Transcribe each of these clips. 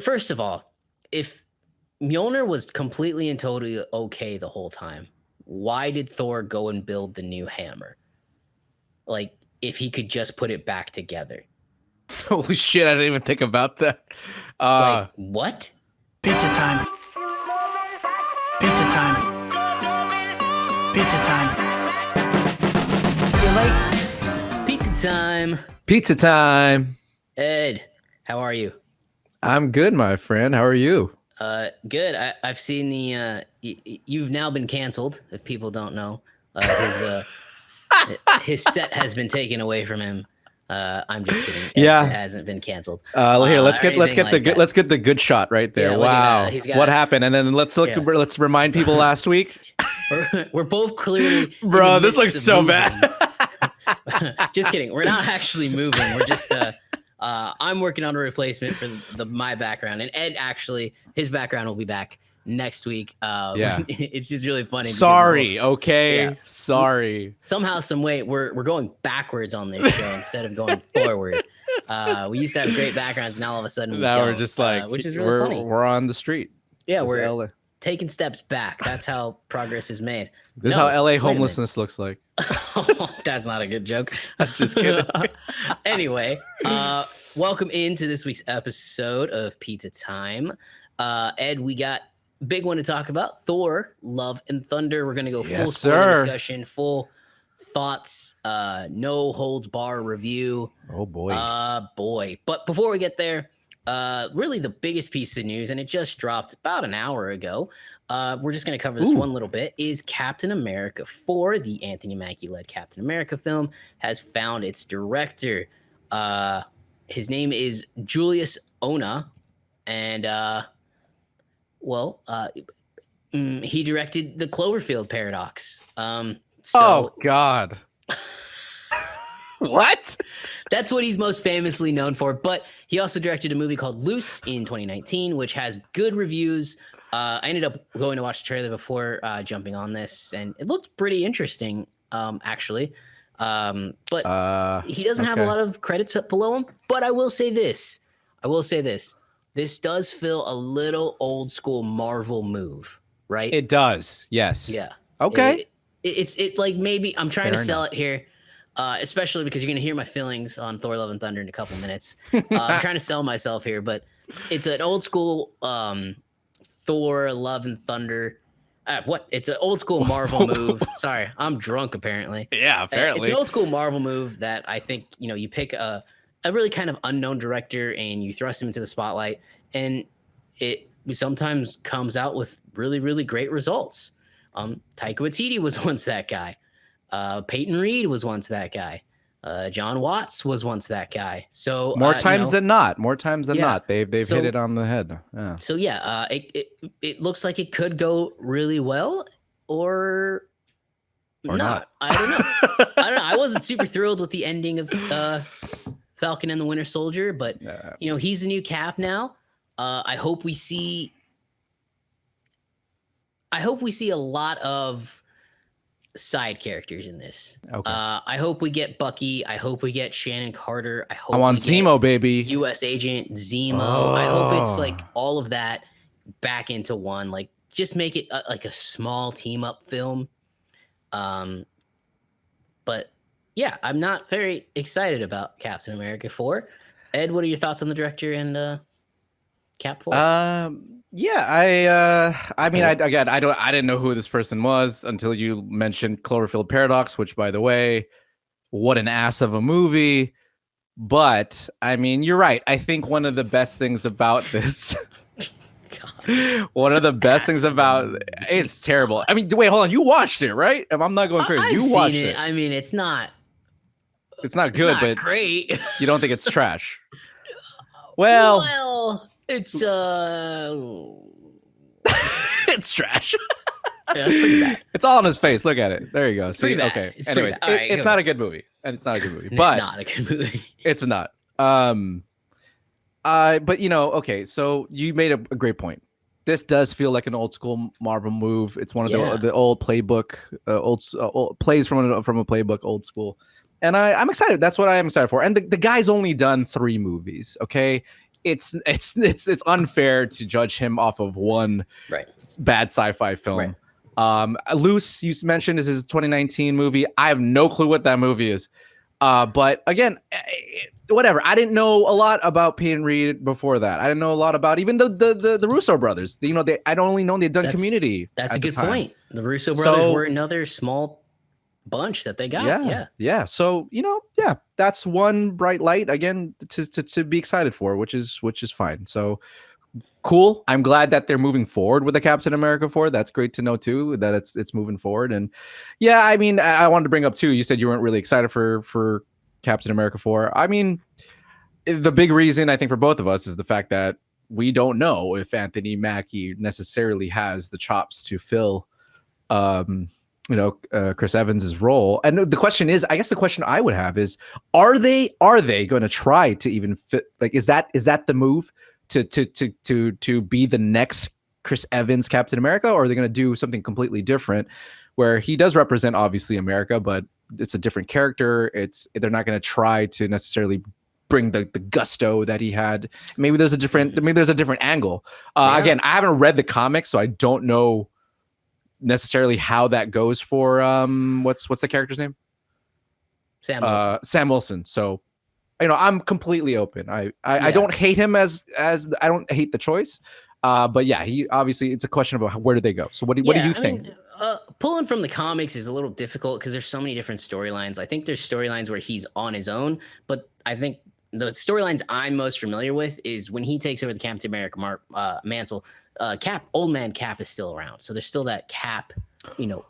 first of all, if Mjolnir was completely and totally okay the whole time, why did Thor go and build the new hammer? Like, if he could just put it back together. Holy shit, I didn't even think about that. Like, what? Pizza time. Pizza time. Pizza time. You like pizza time? Pizza time. Ed, how are you? I'm good, my friend. How are you? Good. I've seen the. You've now been canceled. If people don't know, his set has been taken away from him. I'm just kidding. Yeah, it hasn't been canceled. Here, let's get the good shot right there. Yeah, wow, what happened? And then let's remind people last week. We're both clearly, bro. This looks so bad. Just kidding. We're not actually moving. We're just. I'm working on a replacement for my background, and Ed actually his background will be back next week. Yeah, it's just really funny. Sorry, okay, yeah. Sorry. Somehow, some way, we're going backwards on this show instead of going forward. We used to have great backgrounds, and now all of a sudden we're just like, which is really funny. We're on the street. Yeah, we're LA. Taking steps back. That's how progress is made. This is how LA homelessness looks like. That's not a good joke. I'm just kidding. Anyway, welcome into this week's episode of Pizza Time. Ed, we got a big one to talk about. Thor, Love and Thunder. We're going to go full spoiler discussion, full thoughts, no holds bar review. Oh, boy. But before we get there, really the biggest piece of news, and it just dropped about an hour ago. We're just going to cover this one little bit, is Captain America 4, the Anthony Mackie-led Captain America film, has found its director. His name is Julius Ona, and, he directed The Cloverfield Paradox. Oh, God. What? That's what he's most famously known for. But he also directed a movie called Loose in 2019, which has good reviews. I ended up going to watch the trailer before jumping on this, and it looked pretty interesting, actually. But he doesn't have a lot of credits below him. But I will say this. This does feel a little old school Marvel move, right? It does. Yes. Yeah. Okay. It's like, maybe I'm trying to sell it here. Especially because you're going to hear my feelings on Thor, Love, and Thunder in a couple minutes. I'm trying to sell myself here, but it's an old school Thor, Love, and Thunder. It's an old school Marvel move. Sorry, I'm drunk, apparently. Yeah, apparently. It's an old school Marvel move that I think, you pick a really kind of unknown director and you thrust him into the spotlight, and it sometimes comes out with really, really great results. Taika Waititi was once that guy. Peyton Reed was once that guy. John Watts was once that guy. So more times than not, they've hit it on the head. Yeah. So it looks like it could go really well, or not. I don't know. I wasn't super thrilled with the ending of Falcon and the Winter Soldier, but he's a new Cap now. I hope we see a lot of side characters in this. Okay. I hope we get Bucky. I hope we get Shannon Carter. I want Zemo, baby. U.S. Agent Zemo. Oh. I hope it's like all of that back into one. Like, just make it like a small team up film. But yeah, I'm not very excited about Captain America 4. Ed, what are your thoughts on the director and Cap 4? Yeah, I didn't know who this person was until you mentioned Cloverfield Paradox, which, by the way, what an ass of a movie. But I mean, you're right. I think one of the best things about this, it's terrible. I mean, wait, hold on. You watched it, right? I'm not going crazy. You watched it. I mean, it's not good, but great. You don't think it's trash? Well, it's it's trash. Yeah, it's pretty bad. It's all on his face. Look at it. There you go. It's pretty bad. Okay. It's Anyways, right, it's not a good movie, and it's not a good movie. It's not a good movie. It's not. But okay. So you made a great point. This does feel like an old school Marvel move. It's one of the old playbook, old plays from a playbook, old school. And I'm excited. That's what I am excited for. And the guy's only done 3 movies. Okay. it's unfair to judge him off of one Right. bad sci-fi film. Right. Loose, you mentioned, is his 2019 movie. I have no clue what that movie is. But again, whatever. I didn't know a lot about Peyton Reed before that. I didn't know a lot about even the Russo brothers. You know, I'd only known they'd done Community. That's a good point. The Russo brothers were another small bunch that they got. Yeah. So, that's one bright light again to be excited for, which is fine. So cool. I'm glad that they're moving forward with the Captain America 4. That's great to know too, that it's moving forward. And yeah, I mean, I wanted to bring up too, you said you weren't really excited for Captain America 4. I mean, the big reason I think for both of us is the fact that we don't know if Anthony Mackie necessarily has the chops to fill Chris Evans's role. And the question is, I guess the question I would have is, are they going to try to even fit, like, is that the move to be the next Chris Evans Captain America, or are they going to do something completely different where he does represent obviously America, but it's a different character? They're not going to try to necessarily bring the gusto that he had. Maybe there's a different angle. Again, I haven't read the comics, so I don't know necessarily how that goes for what's the character's name? Sam Wilson. Sam Wilson. So I'm completely open. I don't hate him as I don't hate the choice. But yeah, he obviously, it's a question about where do they go. So what do you think? Pulling from the comics is a little difficult because there's so many different storylines. I think there's storylines where he's on his own, but I think the storylines I'm most familiar with is when he takes over the Captain America mantle. Old man Cap is still around, so there's still that Cap,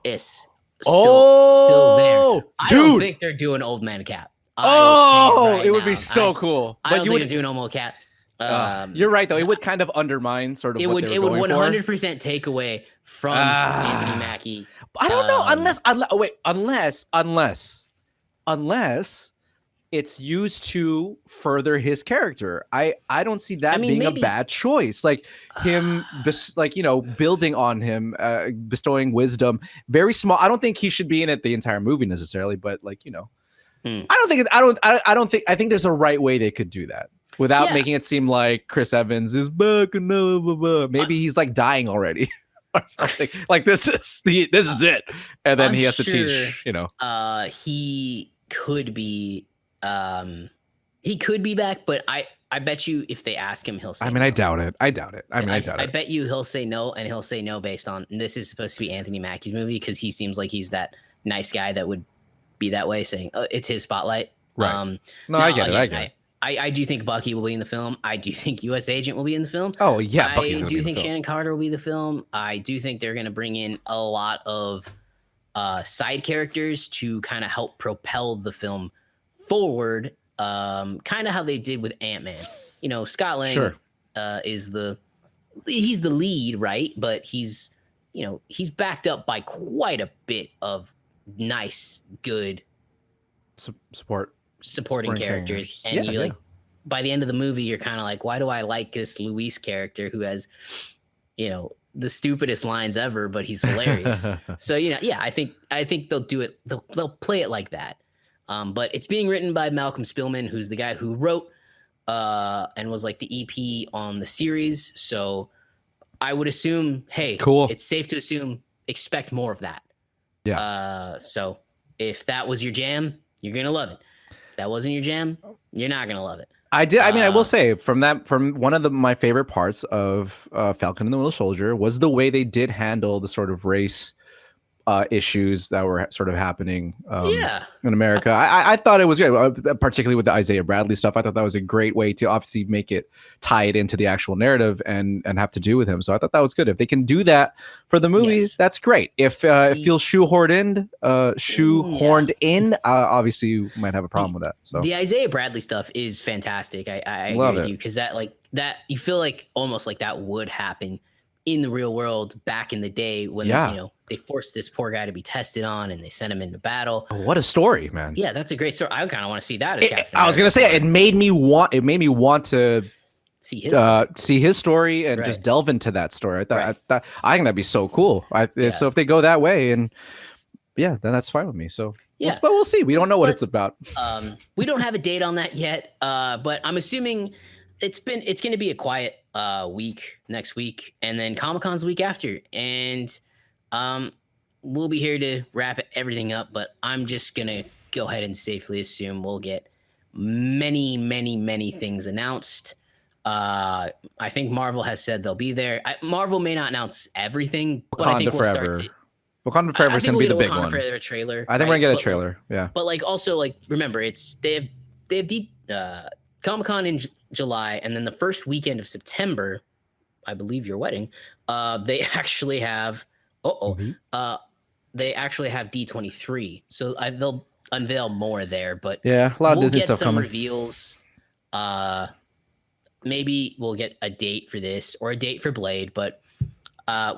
is still there. I don't think they're doing Old man Cap. It would be so cool. I don't think they're doing Old man Cap. You're right, though. It would kind of undermine sort of it what would. they It were would going 100% take away from Anthony Mackie. I don't know unless it's used to further his character. I don't see that being maybe a bad choice. Like him, building on him, bestowing wisdom. Very small. I don't think he should be in it the entire movie necessarily, but I think there's a right way they could do that without making it seem like Chris Evans is back and blah, blah, blah. Maybe he's like dying already or something. Like this is it, and then he has to teach. He could be. He could be back, but I bet you if they ask him, he'll say. I doubt it. I doubt it. I bet you he'll say no, and he'll say no based on this is supposed to be Anthony Mackie's movie because he seems like he's that nice guy that would be that way, saying it's his spotlight. Right. I get it. I do think Bucky will be in the film. I do think U.S. Agent will be in the film. Oh yeah, I do think Shannon Carter will be the film. I do think they're going to bring in a lot of side characters to kind of help propel the film forward. Kind of how they did with Ant-Man. Scott Lang is he's the lead, right? But he's backed up by quite a bit of nice, good supporting characters. And by the end of the movie, you're kind of like, why do I like this Luis character who has, the stupidest lines ever, but he's hilarious. So, I think they'll do it. They'll play it like that. But it's being written by Malcolm Spillman, who's the guy who wrote and was like the EP on the series. So I would assume, hey, cool. It's safe to assume, expect more of that. Yeah. So if that was your jam, you're gonna love it. If that wasn't your jam, you're not gonna love it. I will say from one of my favorite parts of Falcon and the Winter Soldier was the way they did handle the sort of race issues that were sort of happening in America. I thought it was great, particularly with the Isaiah Bradley stuff. I thought that was a great way to obviously tie it into the actual narrative and have to do with him. So I thought that was good. If they can do that for the movie, that's great. If it feels shoehorned in, obviously you might have a problem with that. So the Isaiah Bradley stuff is fantastic. I agree with you because that you feel like almost like that would happen in the real world back in the day when they forced this poor guy to be tested on and they sent him into battle. Oh, what a story, man. Yeah, that's a great story. I kind of want to see that. I was going to say it made me want to see his story and just delve into that story. I think that'd be so cool. So if they go that way, and then that's fine with me. So but we'll see. We don't know what it's about. We don't have a date on that yet, but I'm assuming it's going to be a quiet week next week, and then Comic-Con's the week after, and we'll be here to wrap everything up. But I'm just going to go ahead and safely assume we'll get many things announced. I think Marvel has said they'll be there. Marvel may not announce everything, but I think we'll start to. Wakanda Forever is going to be the big one. Forever trailer. I think we're going to get a trailer. Yeah. But like also like remember they have Comic-Con in July, and then the first weekend of September, I believe your wedding, they actually have they actually have D23. So they'll unveil more there, but yeah, a lot of Disney stuff some coming. Reveals. Maybe we'll get a date for this or a date for Blade, but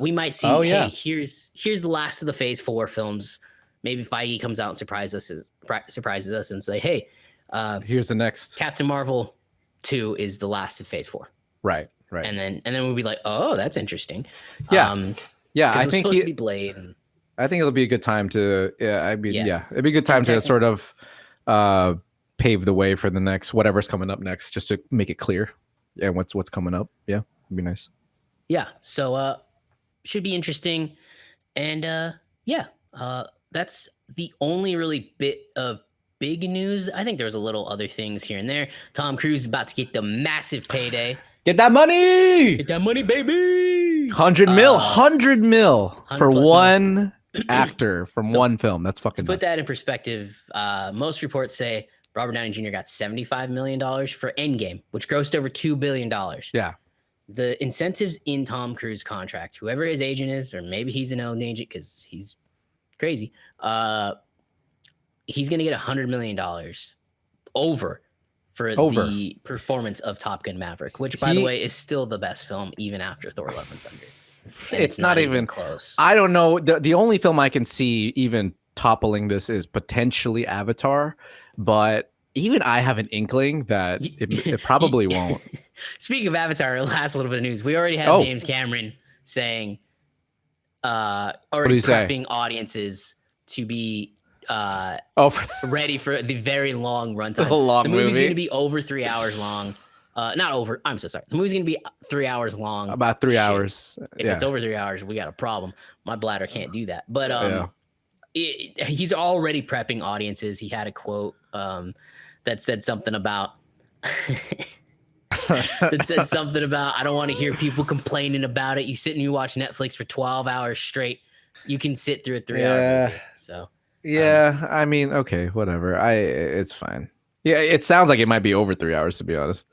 we might see. Hey, here's the last of the Phase 4 films. Maybe Feige comes out and surprises us and say, "Hey, here's the next Captain Marvel 2 is the last of Phase 4." Right. And then we'll be like, "Oh, that's interesting." Yeah, I think supposed to be Blade. I think it'll be a good time to. It'd be a good time to sort of pave the way for the next whatever's coming up next, just to make it clear. Yeah, what's coming up? Yeah, it'd be nice. Yeah, so should be interesting, and that's the only really bit of big news. I think there was a little other things here and there. Tom Cruise is about to get the massive payday. Get that money! Get that money, baby! 100 mil for one actor from one film. That's fucking nuts. To put nuts. that in perspective, most reports say Robert Downey Jr. got $75 million for Endgame, which grossed over $2 billion. Yeah. The incentives in Tom Cruise contract, whoever his agent is, or maybe he's an own agent because he's crazy, he's going to get $100 million over the performance of Top Gun Maverick, which, by the way, is still the best film even after Thor: Love and Thunder. And it's not even close. I don't know. The only film I can see even toppling this is potentially Avatar, but even I have an inkling that it probably won't. Speaking of Avatar, last little bit of news. We already have James Cameron saying, already prepping audiences to be ready for the very long runtime. The movie's going to be over 3 hours long. Not over. I'm so sorry. The movie's going to be 3 hours long. About 3 hours. If it's over 3 hours, we got a problem. My bladder can't do that. But he's already prepping audiences. He had a quote that said something about I don't want to hear people complaining about it. You sit and you watch Netflix for 12 hours straight. You can sit through a 3 hour movie. So I mean, okay, whatever. It's fine. Yeah, it sounds like it might be over 3 hours, to be honest.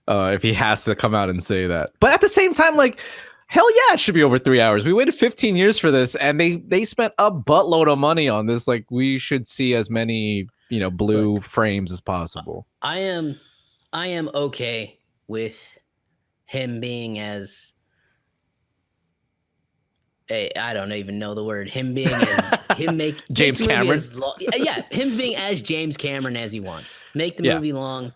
If he has to come out and say that. But at the same time, like, hell yeah, it should be over 3 hours. We waited 15 years for this, and they spent a buttload of money on this. Like, we should see as many, blue frames as possible. I am okay with him being as I don't even know the word. Him being as James Cameron. Him being as James Cameron as he wants. Make the movie long.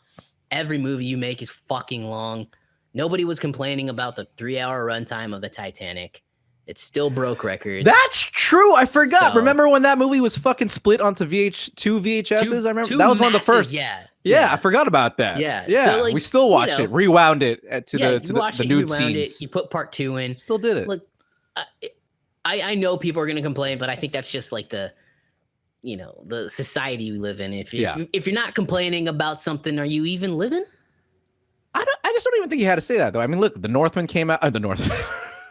Every movie you make is fucking long. Nobody was complaining about the 3 hour runtime of the Titanic. It still broke records. That's true. I forgot. Remember when that movie was fucking split onto two VHSs? I remember that was one of the first. Yeah, I forgot about that. Yeah. So, like, we still watched it, rewound it to the nude scenes. You put part 2 in. Still did it. Look, I know people are going to complain, but I think that's just like the society we live in. If you're not complaining about something, are you even living? I just don't even think you had to say that, though. I mean, look, The Northman came out. The Northman.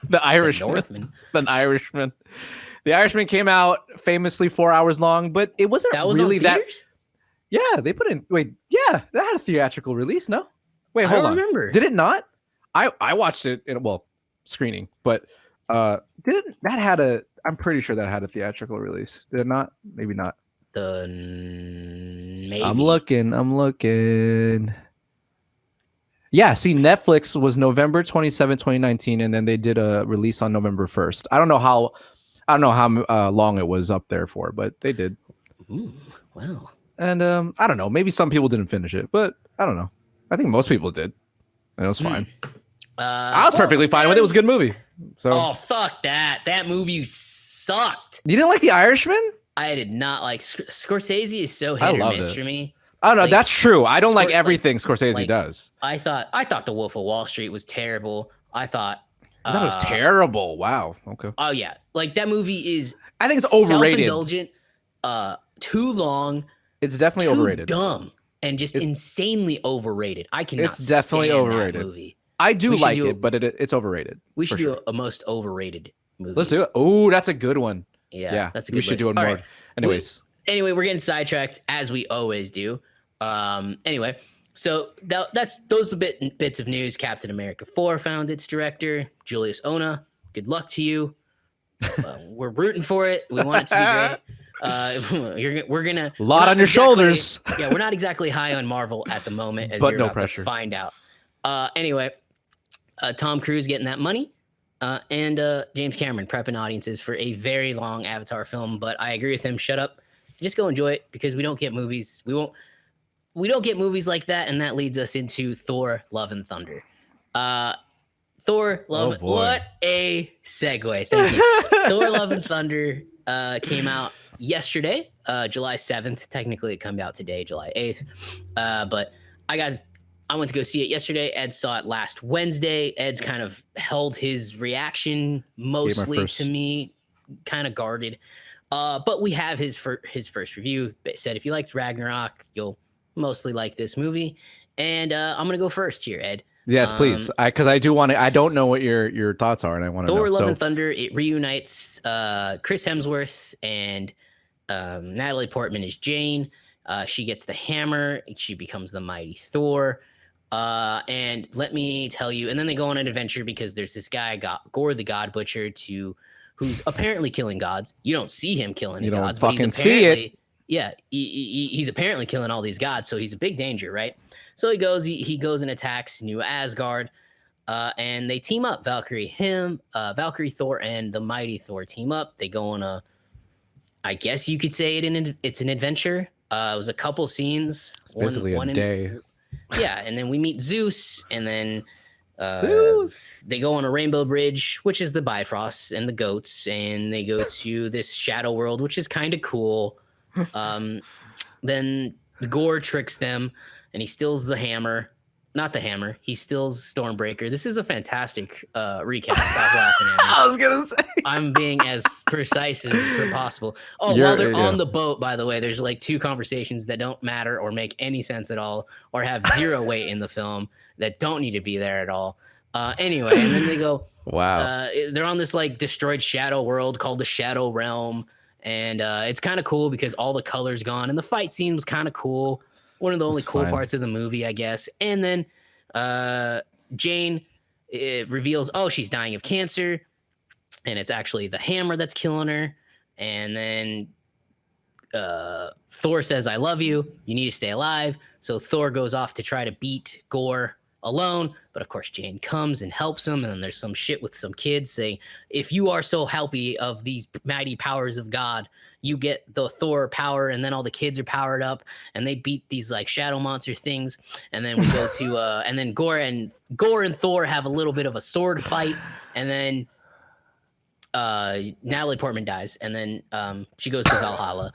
The Irishman. The Irishman. The Irishman came out famously 4 hours long, but it wasn't really that. Yeah, they put in. Wait, yeah, that had a theatrical release. No, wait, hold on. Remember. Did it not? I watched it in screening, but didn't that had a? I'm pretty sure that had a theatrical release. Did it not? Maybe not. Maybe. I'm looking. Yeah, see, Netflix was November 27, 2019, and then they did a release on November 1st. I don't know how long it was up there for, but they did. Ooh, wow. And I don't know, maybe some people didn't finish it, but I don't know. I think most people did, and it was fine. I was perfectly fine with it. It was a good movie. So. Oh, fuck that! That movie sucked. You didn't like The Irishman? I did not like. Scorsese is so hit or miss for me. Oh no, Like, that's true. I don't like Scor- everything Scorsese like, does. I thought The Wolf of Wall Street was terrible. I thought I thought it was terrible. Wow. Okay. oh yeah, like that movie is I think it's overrated. self-indulgent, too long, It's definitely too overrated. dumb, and just insanely overrated. I cannot It's definitely stand overrated. that movie. I do We should like do- it, but it's overrated. We should for do sure. a most overrated movie. Let's do it. Oh, that's a good one. Yeah, that's a good We should do list. it All more. right. Anyways, Anyway, we're getting sidetracked as we always do. Anyway, so that's those bits of news. Captain America 4 found its director, Julius Ona. Good luck to you. We're rooting for it. We want it to be great. We're gonna a lot on your shoulders. Yeah, we're not exactly high on Marvel at the moment, as But you're no about pressure. to find out. Anyway, Tom Cruise getting that money. And James Cameron prepping audiences for a very long Avatar film, but I agree with him. Shut up, just go enjoy it because we don't get movies. We don't get movies like that, and that leads us into Thor: Love and Thunder. Thor: Love. boy. What a segue! Thank you. Thor: Love and Thunder came out yesterday, July 7th. Technically, it came out today, July 8th. But I went to go see it yesterday. Ed saw it last Wednesday. Ed's kind of held his reaction mostly to me, kind of guarded. But we have his first review. It said if you liked Ragnarok, you'll mostly like this movie. And I'm gonna go first here, Ed. Yes, please. Because I do want to. I don't know what your thoughts are, and I want to know. Thor: Love and Thunder. It reunites Chris Hemsworth and Natalie Portman as Jane. She gets the hammer. She becomes the mighty Thor. And let me tell you, and then they go on an adventure because there's this guy, Gore the God Butcher, who's apparently killing gods. You don't see him killing You don't gods, but fucking see it. Yeah, he's apparently killing all these gods, so he's a big danger, right? So he goes and attacks New Asgard, and they team up. Valkyrie, Thor, and the mighty Thor team up. They go on I guess you could say it's an adventure. It was a couple scenes. It's basically a day. Yeah, and then we meet Zeus, and then they go on a rainbow bridge, which is the Bifrost and the goats, and they go to this shadow world, which is kind of cool. Then Gore tricks them, and he steals the hammer. Not the hammer. He steals Stormbreaker. This is a fantastic recap. Stop laughing at me. I was gonna say. I'm being as precise as possible. Oh, while they're on the boat, by the way, there's like two conversations that don't matter or make any sense at all or have zero weight in the film that don't need to be there at all. Anyway, and then they go, wow. They're on this like destroyed shadow world called the Shadow Realm. And it's kind of cool because all the color's gone and the fight scene was kind of cool. One of the only cool parts of the movie, I guess. And then Jane reveals, she's dying of cancer. And it's actually the hammer that's killing her. And then Thor says, I love you. You need to stay alive. So Thor goes off to try to beat Gore alone. But of course, Jane comes and helps him. And then there's some shit with some kids saying, if you are so happy of these mighty powers of God, you get the Thor power. And then all the kids are powered up and they beat these like shadow monster things. And then we go to, and then Gore and Thor have a little bit of a sword fight. And then Natalie Portman dies, and then she goes to Valhalla,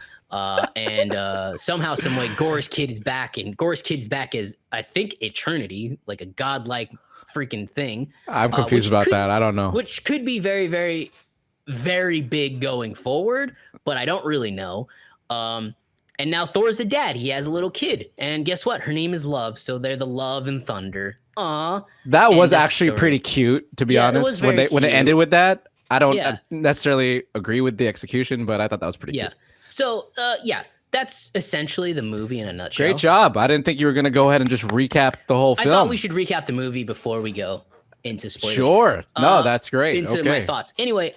and somehow, some way, Gore's kid is back, and Gore's kid is back as I think eternity, like a godlike freaking thing. I'm confused about that. I don't know. Which could be very, very, very big going forward, but I don't really know. And now Thor's a dad. He has a little kid, and guess what? Her name is Love, so they're the Love and Thunder. Aw, that was actually pretty cute, to be honest. When it ended with that. I don't necessarily agree with the execution, but I thought that was pretty cute. So, that's essentially the movie in a nutshell. Great job. I didn't think you were going to go ahead and just recap the whole film. I thought we should recap the movie before we go into spoilers. Sure. No, that's great. Into my thoughts. Anyway,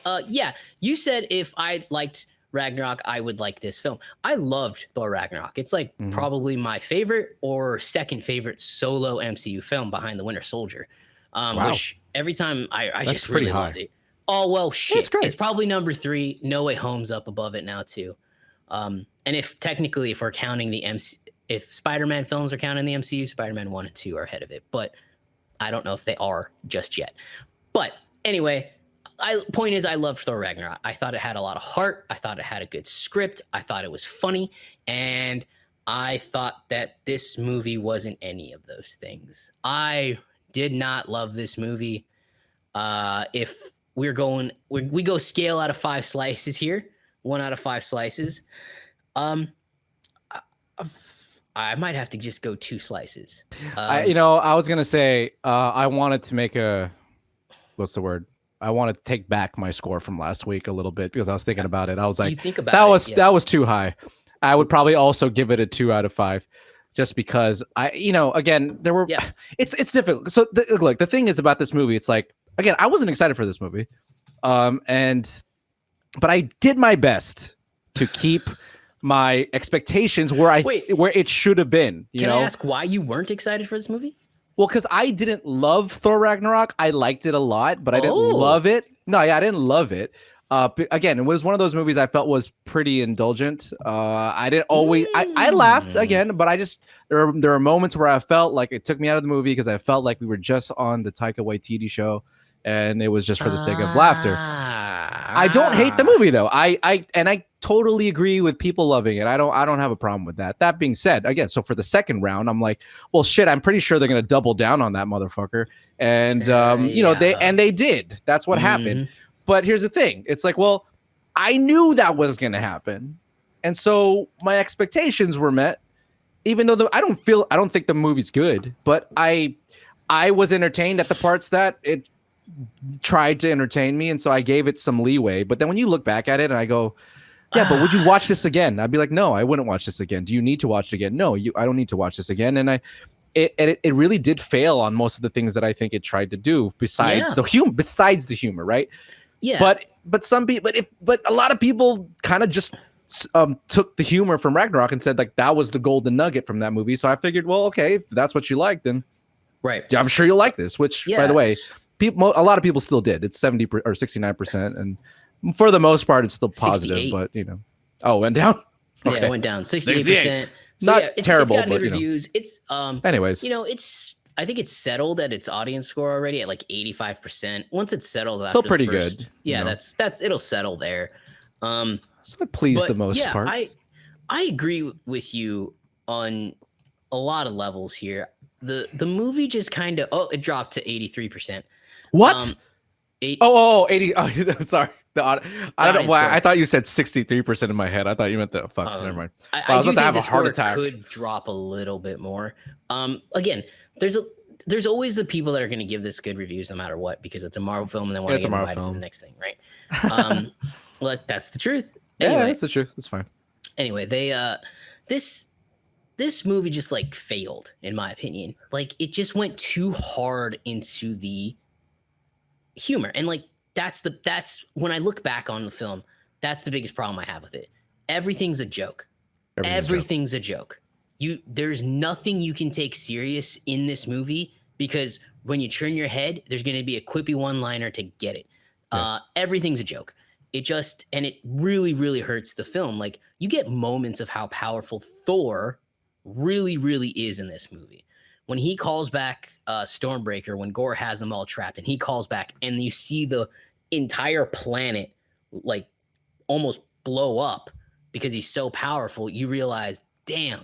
you said if I liked Ragnarok, I would like this film. I loved Thor Ragnarok. It's like probably my favorite or second favorite solo MCU film behind The Winter Soldier. Which every time I just really loved it. Oh, well, shit. It's great. It's probably number 3. No Way Home's up above it now, too. And if we're counting if Spider-Man films are counting the MCU, Spider-Man 1 and 2 are ahead of it. But I don't know if they are just yet. But anyway, point is, I loved Thor Ragnarok. I thought it had a lot of heart. I thought it had a good script. I thought it was funny. And I thought that this movie wasn't any of those things. I did not love this movie. If we're going, we go scale out of 5 slices here, 1 out of 5 slices. I might have to just go 2 slices. I was gonna say I wanted to make what's the word? I want to take back my score from last week a little bit because I was thinking about it. I was like, You think about that was too high. I would probably also give it a 2 out of 5, just because again, there were. Yeah. It's difficult. So look, the thing is about this movie, it's like, again, I wasn't excited for this movie, but I did my best to keep my expectations where it should have been. Can I ask why you weren't excited for this movie? Well, because I didn't love Thor Ragnarok. I liked it a lot, but I didn't love it. No, yeah, I didn't love it. Again, it was one of those movies I felt was pretty indulgent. I didn't always. I laughed again, but I just there are moments where I felt like it took me out of the movie because I felt like we were just on the Taika Waititi show, and it was just for the sake of laughter. I don't hate the movie though. I totally agree with people loving it. I don't have a problem with that. That being said, again, so for the second round, I'm like, well, shit, I'm pretty sure they're gonna double down on that motherfucker, and they did. That's what happened. But here's the thing: it's like, well, I knew that was gonna happen, and so my expectations were met. Even though I don't think the movie's good, but I was entertained at the parts that it tried to entertain me, and so I gave it some leeway. But then when you look back at it and I go, yeah, but would you watch this again? I'd be like, no, I wouldn't watch this again. Do you need to watch it again? No, I don't need to watch this again. And it really did fail on most of the things that I think it tried to do besides the humor, right? Yeah. But some people, but a lot of people kind of just took the humor from Ragnarok and said like that was the golden nugget from that movie. So I figured, well, okay, if that's what you like, then right, I'm sure you'll like this. Which, by the way, a lot of people still did. It's 70 or 69%, and for the most part, it's still positive. 68. But it went down. Okay. Yeah, it went down 68%. So, not terrible, it's got but good reviews. It's anyways, I think it's settled at its audience score already at like 85%. Once it settles after still pretty good. Yeah, that's it'll settle there. So it pleased the most part. I agree with you on a lot of levels here. The movie just kind of it dropped to 83%. What? 80. Oh, sorry. I don't know why. I thought you said 63% in my head. I thought you meant the fuck. Never mind. I was about to have a heart attack. Could drop a little bit more. Again, there's always the people that are going to give this good reviews no matter what because it's a Marvel film and they want to get invited to the next thing, right? Well, that's the truth. Anyway, yeah, that's the truth. That's fine. Anyway, they this movie just like failed in my opinion. Like it just went too hard into the humor, and like that's when I look back on the film, that's the biggest problem I have with it. Everything's a joke. Everything's a joke. There's nothing you can take serious in this movie because when you turn your head, there's going to be a quippy one-liner to get it. Yes. Everything's a joke. It really, really hurts the film. Like you get moments of how powerful Thor really, really is in this movie. When he calls back Stormbreaker, when Gore has them all trapped and he calls back and you see the entire planet like almost blow up because he's so powerful, you realize, damn,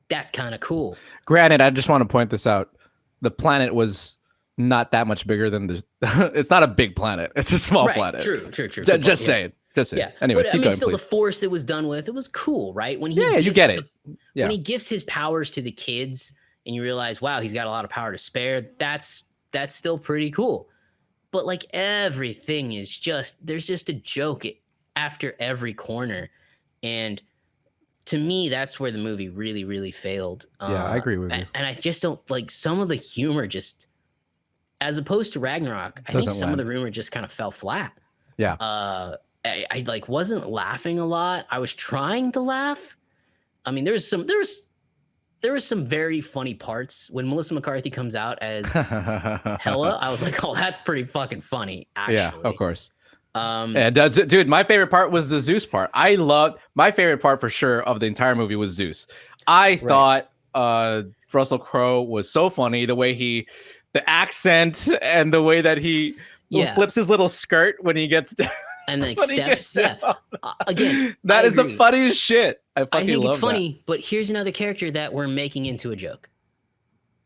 that's kind of cool. Granted, I just want to point this out. The planet was not that much bigger than it's not a big planet. It's a small planet. True. Just saying. Yeah. Anyways, but, keep going, still please. The force it was done with, it was cool, right? When he you get it. When he gives his powers to the kids and you realize, wow, he's got a lot of power to spare, that's still pretty cool. But like everything is there's just a joke after every corner. And to me, that's where the movie really, really failed. I agree with you. And I just don't like some of the humor as opposed to Ragnarok, I think some of the humor just kind of fell flat. Yeah. I like wasn't laughing a lot. I was trying to laugh. I mean, there was some very funny parts when Melissa McCarthy comes out as Hela. I was like, oh, that's pretty fucking funny. Actually. Yeah, of course. And dude, my favorite part was the Zeus part. My favorite part for sure of the entire movie was Zeus. I thought Russell Crowe was so funny. The way the accent and the way that he flips his little skirt when he gets down. And then steps. Again, that is the funniest shit. I fucking think love it's funny, but here's another character that we're making into a joke.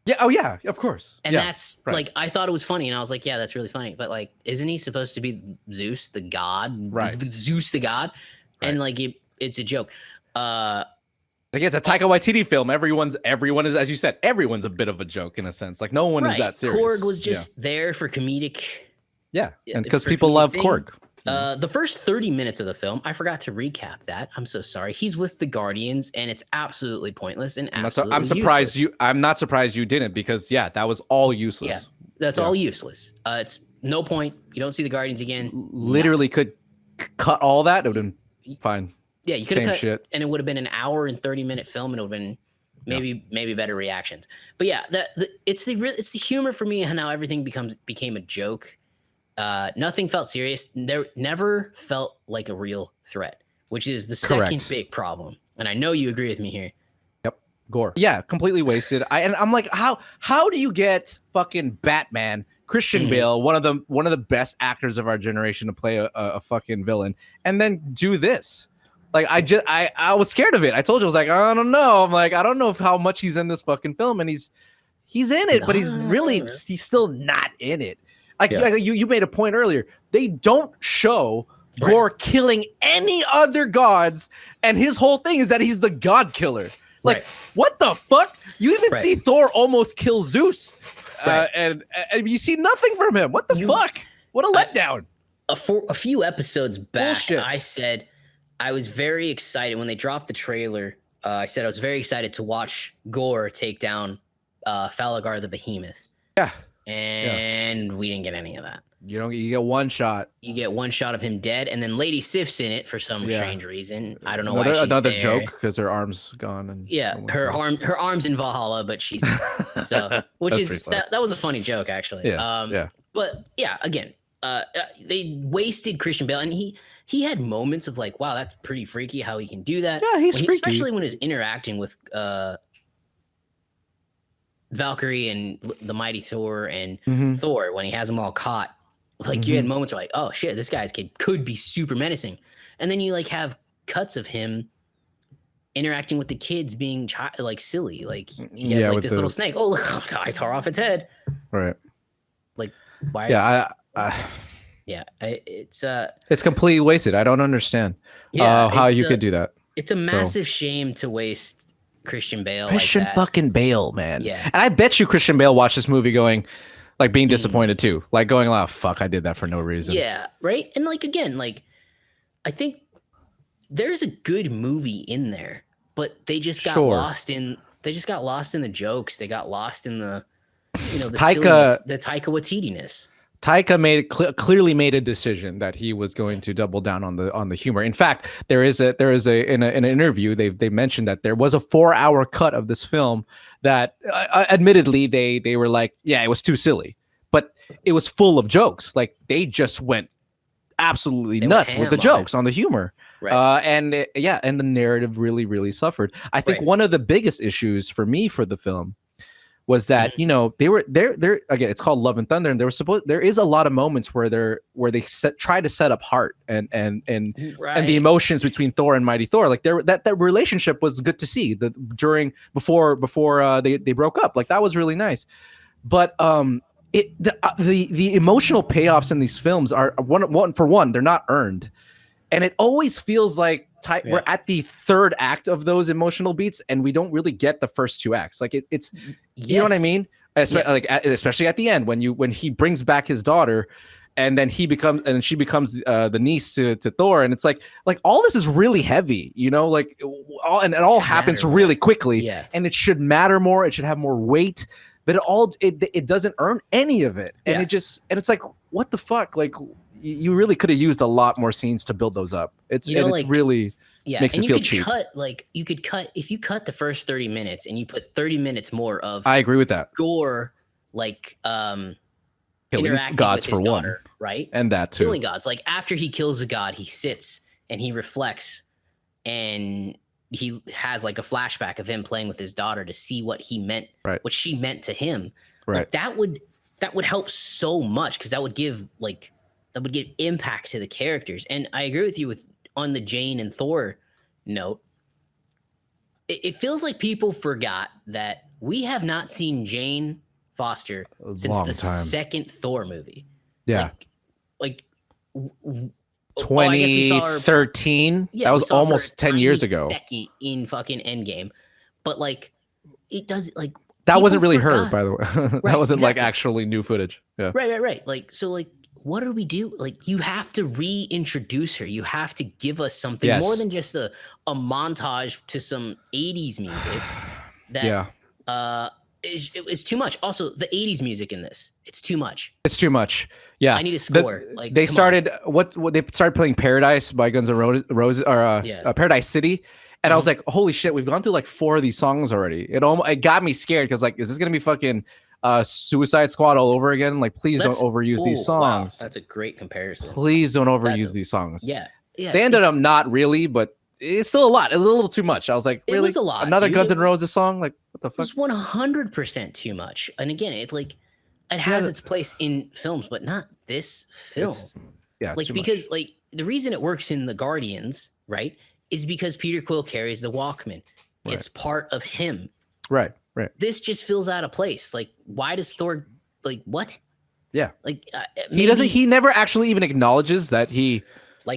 that. Yeah. Oh yeah. Of course. And yeah, that's right. like, I thought it was funny, and I was like, yeah, that's really funny. But like, isn't he supposed to be Zeus, the god? Right. Zeus, the god, and like it's a joke. Like it's a Taika Waititi film. Everyone is, as you said, everyone's a bit of a joke in a sense. Like no one is that serious. Korg was just there for comedic. Yeah, and because people love Korg. The first 30 minutes of the film, I forgot to recap that. I'm so sorry. He's with the Guardians, and it's absolutely pointless and absolutely I'm surprised useless. I'm not surprised you didn't, because that was all useless. Yeah, that's all useless. It's no point. You don't see the Guardians again. Literally could cut all that. It would have been fine. Yeah, you could have cut, shit. and it would have been an hour and 30-minute film, and it would have been maybe better reactions. But yeah, it's the humor for me, and how everything became a joke. Nothing felt serious. There never felt like a real threat, which is the second big problem. And I know you agree with me here. Yep, gore. Yeah, completely wasted. I'm like, how do you get fucking Batman, Christian Bale, one of the best actors of our generation, to play a fucking villain, and then do this? Like I was scared of it. I told you, I was like, I don't know. I'm like, I don't know how much he's in this fucking film, and he's in it, but he's still not in it. Like you made a point earlier. They don't show Thor killing any other gods, and his whole thing is that he's the god killer. Like, what the fuck? You even see Thor almost kill Zeus, and you see nothing from him. What the fuck? What a letdown. A few episodes back, Bullshit. I said I was very excited when they dropped the trailer. I said I was very excited to watch Gore take down Falagar the Behemoth. Yeah. And we didn't get any of that. You get one shot. You get one shot of him dead, and then Lady Sif's in it for some strange reason. I don't know why she's another there. joke, because her arm's gone. And her arm's in Valhalla, but she's so which is that was a funny joke actually. Yeah. But yeah, again, they wasted Christian Bale, and he had moments of like, wow, that's pretty freaky how he can do that. Yeah, he's freaky, especially when he's interacting with Valkyrie and the Mighty Thor and Thor, when he has them all caught. Like you had moments where like, oh shit, this guy's kid could be super menacing, and then you like have cuts of him interacting with the kids being like silly, like he has like this little snake. Oh look, I tore off its head. Right. Like why? Yeah, it's completely wasted. I don't understand how you could do that. It's a massive shame to waste Christian Bale. Christian fucking Bale, man. Yeah, and I bet you Christian Bale watched this movie going, like, being disappointed too, like going, "Oh fuck, I did that for no reason." Yeah, right. And like again, like I think there's a good movie in there, but they just got lost in the jokes. They got lost in the the Taika Waititi-ness. Taika clearly made a decision that he was going to double down on the humor. In fact, there is in an interview they mentioned that there was a 4-hour cut of this film that admittedly they were like, yeah, it was too silly, but it was full of jokes. Like they just went absolutely nuts with the jokes on the humor. Right. And the narrative really suffered. I think one of the biggest issues for me for the film was that they were there again. It's called Love and Thunder, and there is a lot of moments where they try to set up heart and the emotions between Thor and Mighty Thor. Like that relationship was good to see before they broke up. Like that was really nice, but the emotional payoffs in these films are one they're not earned, and it always feels like we're at the third act of those emotional beats, and we don't really get the first two acts. Like it's you know what I mean? Especially at the end when he brings back his daughter, and then she becomes the niece to Thor, and it's like all this is really heavy, like it all happens really quickly, and it should matter more. It should have more weight, but it doesn't earn any of it, and it's like, what the fuck, like. You really could have used a lot more scenes to build those up. It's really makes it feel cheap. You could cut if you cut the first 30 minutes and you put 30 minutes more of. I agree with that. Gore, interacting gods with his for daughter, one, right? And that too. Killing gods. Like after he kills a god, he sits and he reflects, and he has like a flashback of him playing with his daughter to see what he meant, what she meant to him. Right. Like, that would help so much, because that would give impact to the characters. And I agree with you on the Jane and Thor note. it feels like people forgot that we have not seen Jane Foster since the second Thor movie. Yeah. Like I guess we saw her 2013. That was almost 10 years ago. Second in fucking Endgame. But like it does like that wasn't really her, by the way. That wasn't like actually new footage. Yeah. Right. Like so like what do we do? Like you have to reintroduce her. You have to give us something more than just a montage to some 80s music that is too much. Also, the 80s music in this, it's too much. It's too much. Yeah. I need a score. Like they started they started playing Paradise by Guns N' Roses or Paradise City. And I was like, holy shit, we've gone through like 4 of these songs already. It got me scared because like, is this gonna be fucking Suicide Squad all over again? Like, please don't overuse these songs. Wow, that's a great comparison. Please don't overuse these songs. Yeah. They ended up not really, but it's still a lot. It was a little too much. I was like, really? It was a lot. Another Guns N' Roses song? Like, what the fuck? It's 100% too much. And again, it has its place in films, but not this film. Like because like the reason it works in the Guardians, right, is because Peter Quill carries the Walkman. Right. It's part of him. Right. This just feels out of place. Like, why does Thor like what? Yeah. Like he doesn't. He never actually even acknowledges that he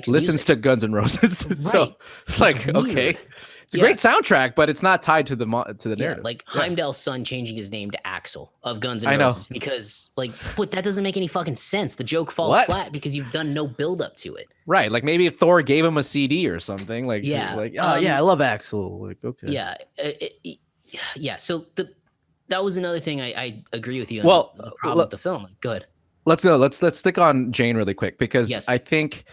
listens to Guns N' Roses. Right. So it's like okay, it's a great soundtrack, but it's not tied to the narrative. Like Heimdall's son changing his name to Axel of Guns N' Roses because like what that doesn't make any fucking sense. The joke falls flat because you've done no build up to it. Right. Like maybe if Thor gave him a CD or something. Like I love Axel. Like okay. Yeah. So that was another thing I agree with you on the problem with the film. Like, good. Let's go. Let's stick on Jane really quick because I think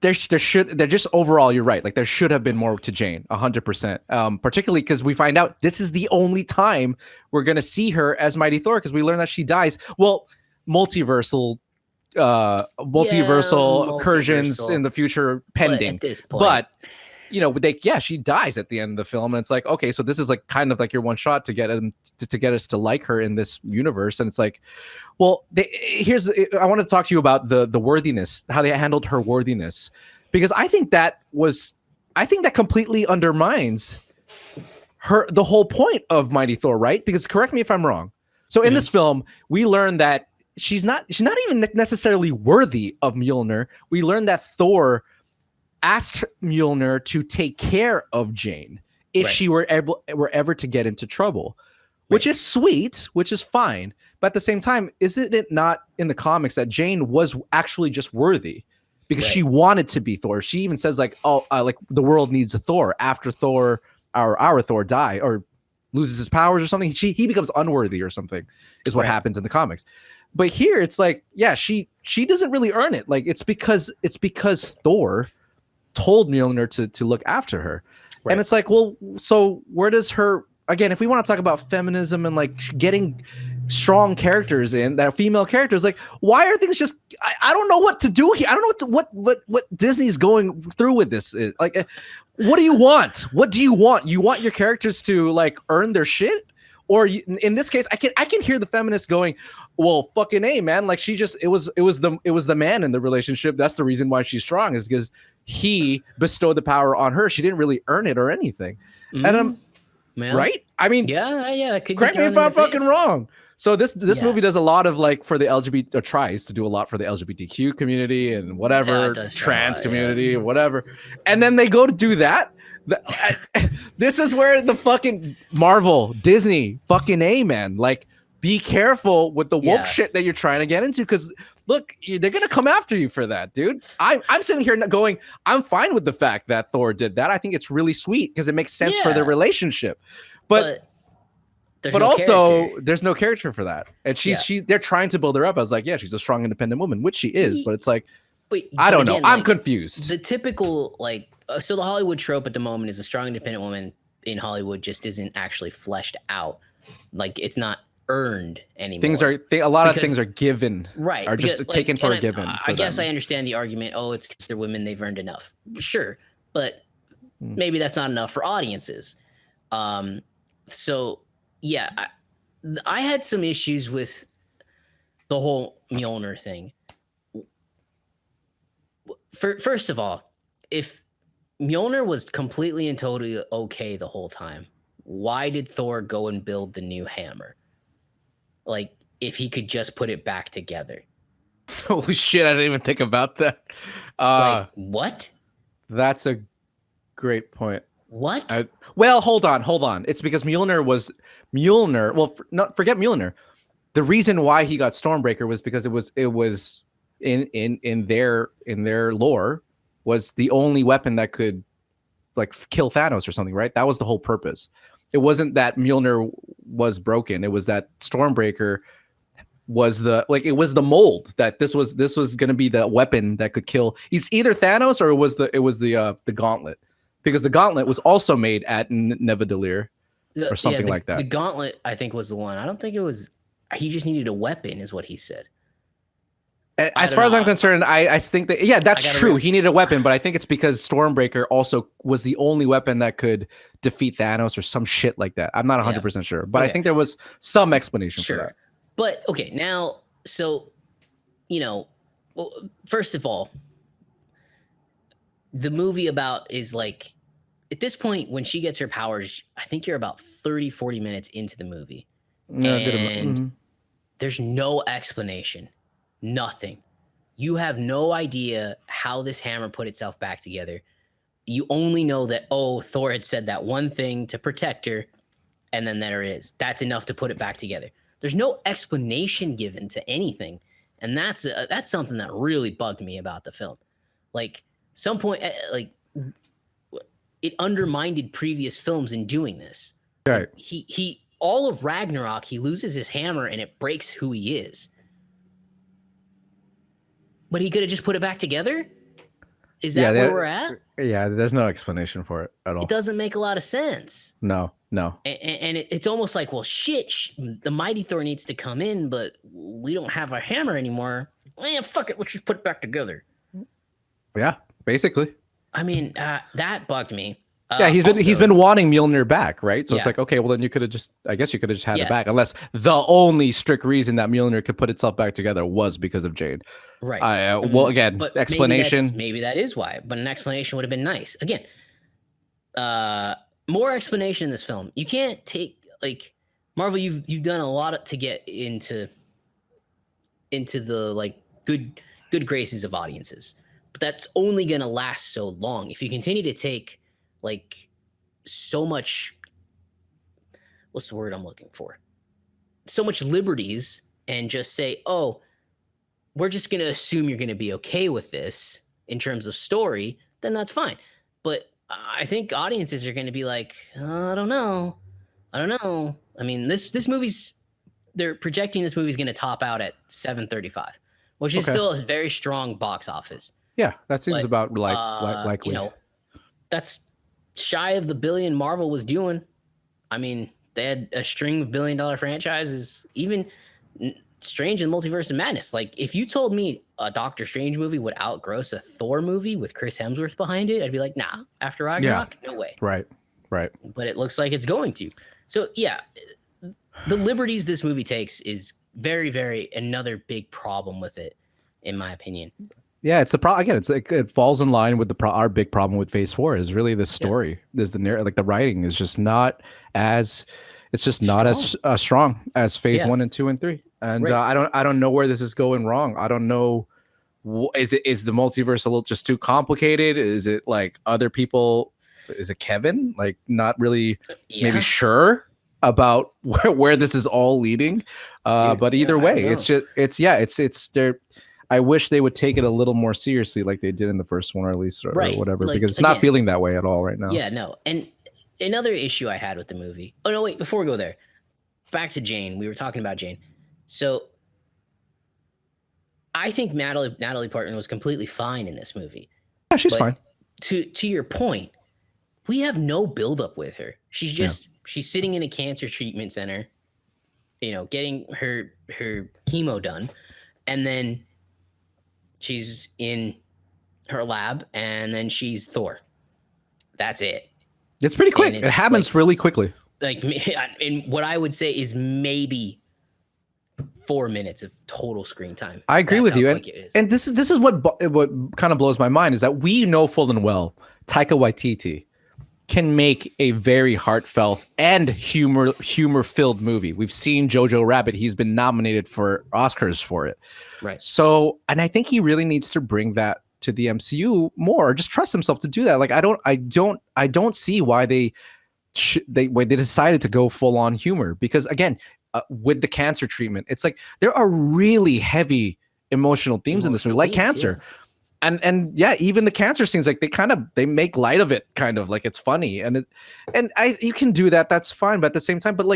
there just overall you're right. Like there should have been more to Jane 100%. Particularly because we find out this is the only time we're gonna see her as Mighty Thor because we learn that she dies. Well, multiversal incursions in the future pending. But at this point, you know, she dies at the end of the film, and it's like, okay, so this is like kind of like your one shot to get him to get us to like her in this universe, and it's like, well, I want to talk to you about the worthiness, how they handled her worthiness, because I think that completely undermines the whole point of Mighty Thor, right? Because correct me if I'm wrong. So in this film, we learn that she's not even necessarily worthy of Mjolnir. We learn that Thor asked Mjolnir to take care of Jane if she were ever to get into trouble, which is sweet, which is fine. But at the same time, isn't it not in the comics that Jane was actually just worthy because she wanted to be Thor? She even says like, like the world needs a Thor after Thor, our Thor die or loses his powers or something. He becomes unworthy or something is what happens in the comics. But here it's like, she doesn't really earn it. Like it's because Thor told Mjolnir to look after her. And it's like, well, so where does her, again, if we want to talk about feminism and like getting strong characters in, that female characters, like why are things just, I don't know what to do here. I don't know what Disney's going through with this. Like, what do you want? What do you want? You want your characters to like earn their shit? Or in this case, I can hear the feminists going, well, fucking A, man. Like it was the man in the relationship. That's the reason why she's strong, is because he bestowed the power on her. She didn't really earn it or anything. And right? I mean, correct me if I'm fucking wrong. So this movie does a lot of like for the LGBT, or tries to do a lot for the LGBTQ community and whatever, trans community, whatever. And then they go to do that. This is where the fucking Marvel, Disney, fucking A, man. Like, be careful with the woke shit that you're trying to get into, because look, they're gonna come after you for that, dude. I'm sitting here going, I'm fine with the fact that Thor did that. I think it's really sweet because it makes sense for their relationship. But also, there's no character for that, and they're trying to build her up as like, she's a strong, independent woman, which she is. But it's like, I don't know. I'm confused. The typical so the Hollywood trope at the moment is a strong, independent woman in Hollywood just isn't actually fleshed out. Like it's not earned anymore. A lot of things are given, right? Are just taken for a given. I guess I understand the argument. Oh, it's because they're women; they've earned enough. Sure, but maybe that's not enough for audiences. So yeah, I had some issues with the whole Mjolnir thing. First of all, if Mjolnir was completely and totally okay the whole time. Why did Thor go and build the new hammer? Like, if he could just put it back together. Holy shit! I didn't even think about that. Like, what? That's a great point. What? Well, hold on. It's because Mjolnir. Well, forget Mjolnir. The reason why he got Stormbreaker was because it was in their lore was the only weapon that could like kill Thanos or something, right? That was the whole purpose. It wasn't that Mjolnir was broken. It was that Stormbreaker was it was the mold that this was going to be the weapon that could kill. He's either Thanos or it was the Gauntlet, because the Gauntlet was also made at Nidavellir or something like that. The Gauntlet, I think, was the one. I don't think it was. He just needed a weapon, is what he said. As far as I'm concerned, I think that, yeah, that's true. He needed a weapon, but I think it's because Stormbreaker also was the only weapon that could defeat Thanos or some shit like that. I'm not 100% sure, but I think there was some explanation for that. But okay, now, so, well, first of all, the movie is like, at this point, when she gets her powers, I think you're about 30, 40 minutes into the movie. And there's no explanation. Nothing. You have no idea how this hammer put itself back together. You only know that, Thor had said that one thing to protect her, and then there it is. That's enough to put it back together. There's no explanation given to anything, and that's something that really bugged me about the film. Like, some point, like, it undermined previous films in doing this. Right. He all of Ragnarok, he loses his hammer and it breaks who he is. But he could have just put it back together? Is that where we're at? Yeah, there's no explanation for it at all. It doesn't make a lot of sense. No. And it's almost like, well, shit, the Mighty Thor needs to come in, but we don't have a hammer anymore. Fuck it, let's just put it back together. Yeah, basically. I mean, that bugged me. Yeah, he's been wanting Mjolnir back, right? So it's like, okay, well then you could have just had it back, unless the only strict reason that Mjolnir could put itself back together was because of Jade. Right. Well, again, but explanation. Maybe that is why, but an explanation would have been nice. Again, more explanation in this film. You can't take, like, Marvel. You've done a lot to get into the like good graces of audiences, but that's only gonna last so long if you continue to take like so much, what's the word I'm looking for? So much liberties, and just say, we're just going to assume you're going to be okay with this in terms of story, then that's fine. But I think audiences are going to be like, I don't know. I mean, this movie's, they're projecting this movie's going to top out at 735, which is still a very strong box office. Yeah, that seems about likely. That's shy of the billion Marvel was doing. I mean, they had a string of billion-dollar franchises, even Strange and Multiverse of Madness. Like, if you told me a Doctor Strange movie would outgross a Thor movie with Chris Hemsworth behind it, I'd be like, nah, after Ragnarok, no way. Right. But it looks like it's going to. So, yeah, the liberties this movie takes is very, very another big problem with it, in my opinion. Yeah, it's the problem again. It's like it falls in line with our big problem with Phase 4 is really the story. Is the narrative, like the writing is just not as not as strong as Phase 1 and 2 and 3. And I don't know where this is going wrong. I don't know. Is the multiverse a little just too complicated? Is it like other people? Is it Kevin like not really maybe sure about where this is all leading? But either way, it's there. I wish they would take it a little more seriously like they did in the first one, or at least or whatever, like, because it's not feeling that way at all right now. Yeah, no. And another issue I had with the movie. Oh, no, wait, before we go there, back to Jane. We were talking about Jane. So I think Natalie Portman was completely fine in this movie. Yeah, she's fine. To your point, we have no buildup with her. She's sitting in a cancer treatment center, getting her chemo done, and then she's in her lab, and then she's Thor. That's it. It's pretty quick. It happens really quickly. Like, and what I would say is maybe 4 minutes of total screen time. I agree with you, and this is what kind of blows my mind is that we know full and well Taika Waititi can make a very heartfelt and humor-filled movie. We've seen Jojo Rabbit. He's been nominated for Oscars for it. Right. So, and I think he really needs to bring that to the MCU more. Just trust himself to do that. Like, I don't see why they decided to go full on humor, because again, with the cancer treatment, it's like there are really heavy emotional themes in this movie, like cancer. Yeah. And yeah, even the cancer scenes, like they make light of it, kind of like it's funny, you can do that, that's fine, but at the same time, but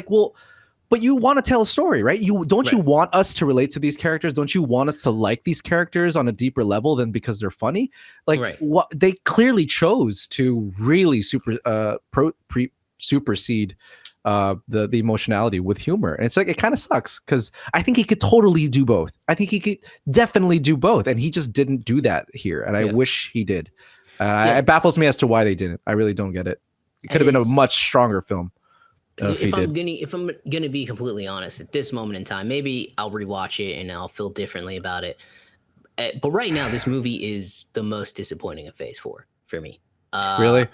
you want to tell a story, right? You want us to relate to these characters? Don't you want us to like these characters on a deeper level than because they're funny? Like what they clearly chose to really supersede the emotionality with humor, and it's like it kind of sucks because I think he could totally do both. I think he could definitely do both, and he just didn't do that here, and I wish he did. It baffles me as to why they didn't. I really don't get it. It could have been a much stronger film if I'm gonna be completely honest, at this moment in time, maybe I'll rewatch it and I'll feel differently about it. But right now, this movie is the most disappointing of Phase 4 for me. Really,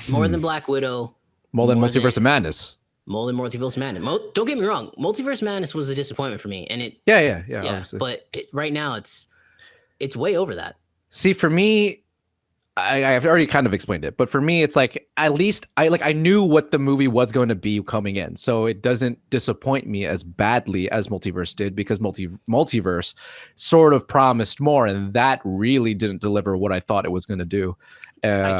more than Black Widow. More than Multiverse of Madness. More than Multiverse of Madness. Don't get me wrong. Multiverse of Madness was a disappointment for me, and it. Yeah. Obviously. But right now, it's way over that. See, for me, I've already kind of explained it, but for me, it's like at least I knew what the movie was going to be coming in, so it doesn't disappoint me as badly as Multiverse did, because Multiverse sort of promised more, and that really didn't deliver what I thought it was going to do.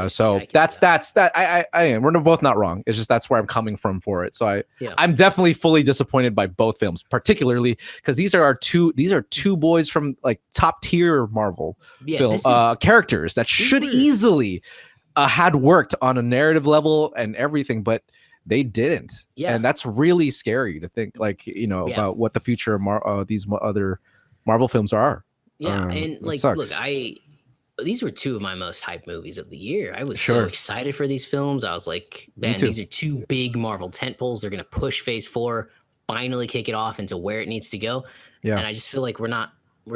So that's that. We're both not wrong. It's just that's where I'm coming from for it. So I'm definitely fully disappointed by both films, particularly because these are two boys from like top tier Marvel film characters that should easily had worked on a narrative level and everything, but they didn't. And that's really scary to think, like, about what the future of these other Marvel films are. And like, look, these were two of my most hyped movies of the year. I was so excited for these films. I was like, man, these are two big Marvel tentpoles. They're going to push Phase 4, finally kick it off into where it needs to go. And I just feel like we're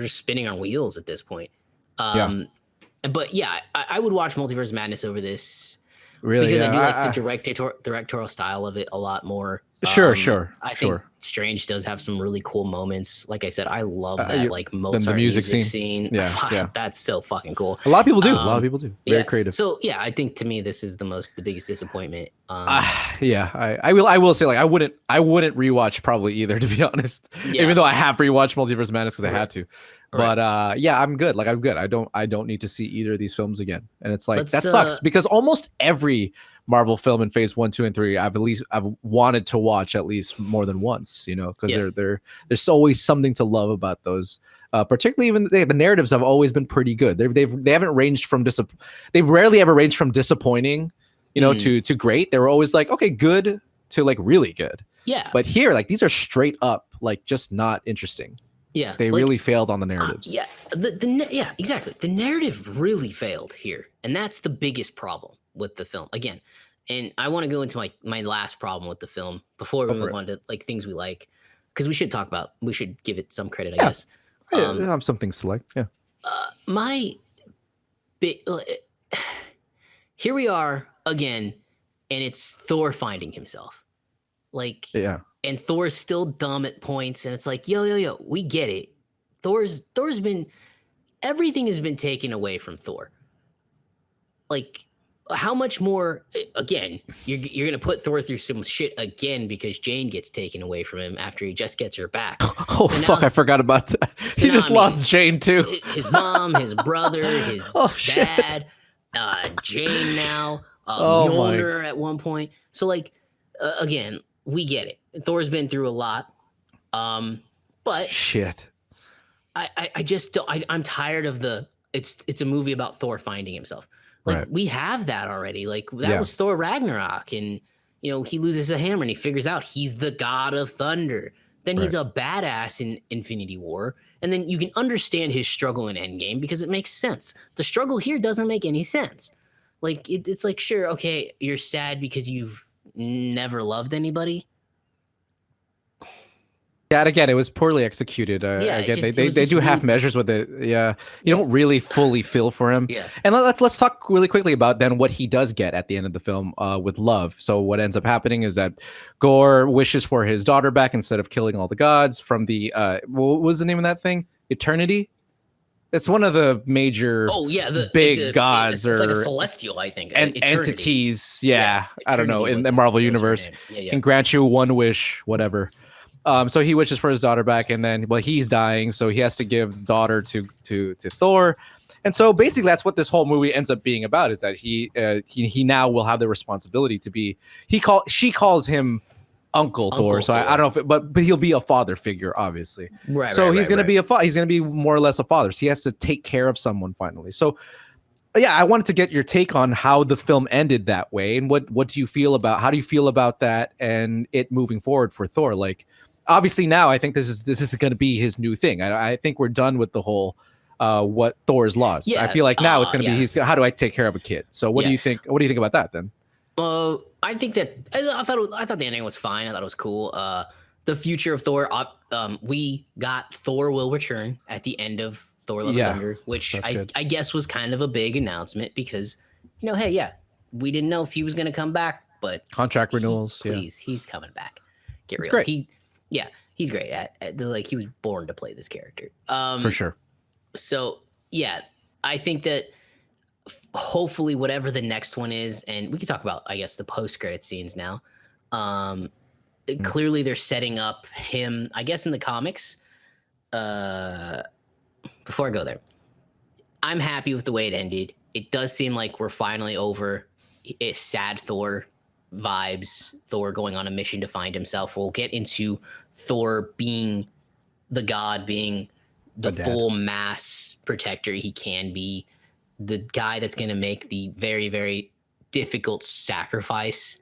just spinning on wheels at this point. But yeah, I would watch Multiverse of Madness over this. Really? Because I do like the directorial style of it a lot more. Sure. I think Strange does have some really cool moments. Like I said, I love that like Mozart the music scene. Yeah. That's so fucking cool. A lot of people do. Very creative. So yeah, I think to me this is the biggest disappointment. I will say, like, I wouldn't rewatch probably either, to be honest. Even though I have rewatched Multiverse of Madness because I had to. But I'm good. Like, I'm good. I don't need to see either of these films again. And it's like that sucks because almost every Marvel film in Phase 1, 2, and 3, I've wanted to watch at least more than once, because there's always something to love about those. Particularly even the narratives have always been pretty good. They haven't ranged from they rarely ever ranged from disappointing, to great. They were always like, okay, good to like really good. Yeah. But here, like, these are straight up like just not interesting. Yeah, they really failed on the narratives. Exactly. The narrative really failed here, and that's the biggest problem with the film. Again, and I want to go into my last problem with the film before we move on to like things we like, because we should give it some credit, I guess. I have some things to like. Here we are again, and it's Thor finding himself. Like, and Thor's still dumb at points, and it's like, yo, we get it. Everything has been taken away from Thor. Like, how much more? Again, you're gonna put Thor through some shit again because Jane gets taken away from him after he just gets her back. I forgot about that. So he just lost Jane too. His mom, his brother, his dad, Jane now, Mjolnir at one point. So like, again, we get it. Thor's been through a lot, but shit. I just don't. I'm tired of it's a movie about Thor finding himself. Like, we have that already. Like, that was Thor Ragnarok, and he loses a hammer and he figures out he's the god of thunder. Then he's a badass in Infinity War, and then you can understand his struggle in Endgame because it makes sense. The struggle here doesn't make any sense. Like, it's like, sure, okay, you're sad because you've never loved anybody. Yeah, and again, it was poorly executed. Yeah, Again, it they was do just half really- measures with it. Yeah, you don't really fully feel for him. Yeah. And let's talk really quickly about then what he does get at the end of the film with love. So what ends up happening is that Gore wishes for his daughter back instead of killing all the gods from the what was the name of that thing? Eternity. It's one of the major Oh yeah, big gods it's like a or celestial, I think, and Eternity. entities. Yeah, I don't know, Eternity in was the his- Marvel was her universe name. Yeah. can grant you one wish, whatever. So he wishes for his daughter back, and then he's dying, so he has to give the daughter to Thor, and so basically that's what this whole movie ends up being about, is that he now will have the responsibility to be she calls him Uncle Thor, so I don't know if but he'll be a father figure, obviously. Right. So he's gonna be he's gonna be more or less a father. So he has to take care of someone finally. So yeah, I wanted to get your take on how the film ended that way, and what do you feel about how do you feel about that and it moving forward for Thor? Like, obviously now I think this is going to be his new thing. I think we're done with the whole what Thor's lost. Yeah, I feel like now it's going to yeah. be how do I take care of a kid? So what do you think? What do you think about that then? I think that I thought the ending was fine. I thought it was cool. The future of Thor. We got Thor will return at the end of Thor: Love and Thunder, which I guess was kind of a big announcement because, hey, yeah, we didn't know if he was going to come back, but Contract renewals. Please, he's coming back. Get real. Great. He's great like he was born to play this character. For sure. So yeah, I think that hopefully whatever the next one is, and we can talk about, I guess, the post-credit scenes now. Clearly they're setting up him, I guess, in the comics. Before I go there, I'm happy with the way it ended. It does seem like we're finally over a sad Thor vibes, Thor going on a mission to find himself. We'll get into Thor being the god, being the full mass protector he can be, the guy that's going to make the very, very difficult sacrifice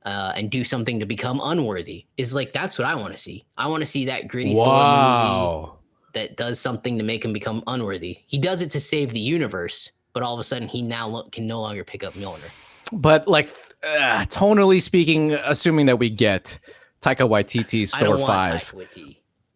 and do something to become unworthy. Is like, that's what I want to see. I want to see that gritty Thor movie that does something to make him become unworthy. He does it to save the universe, but all of a sudden he now can no longer pick up Mjolnir. But like tonally speaking, assuming that we get Taika Waititi's Thor 5.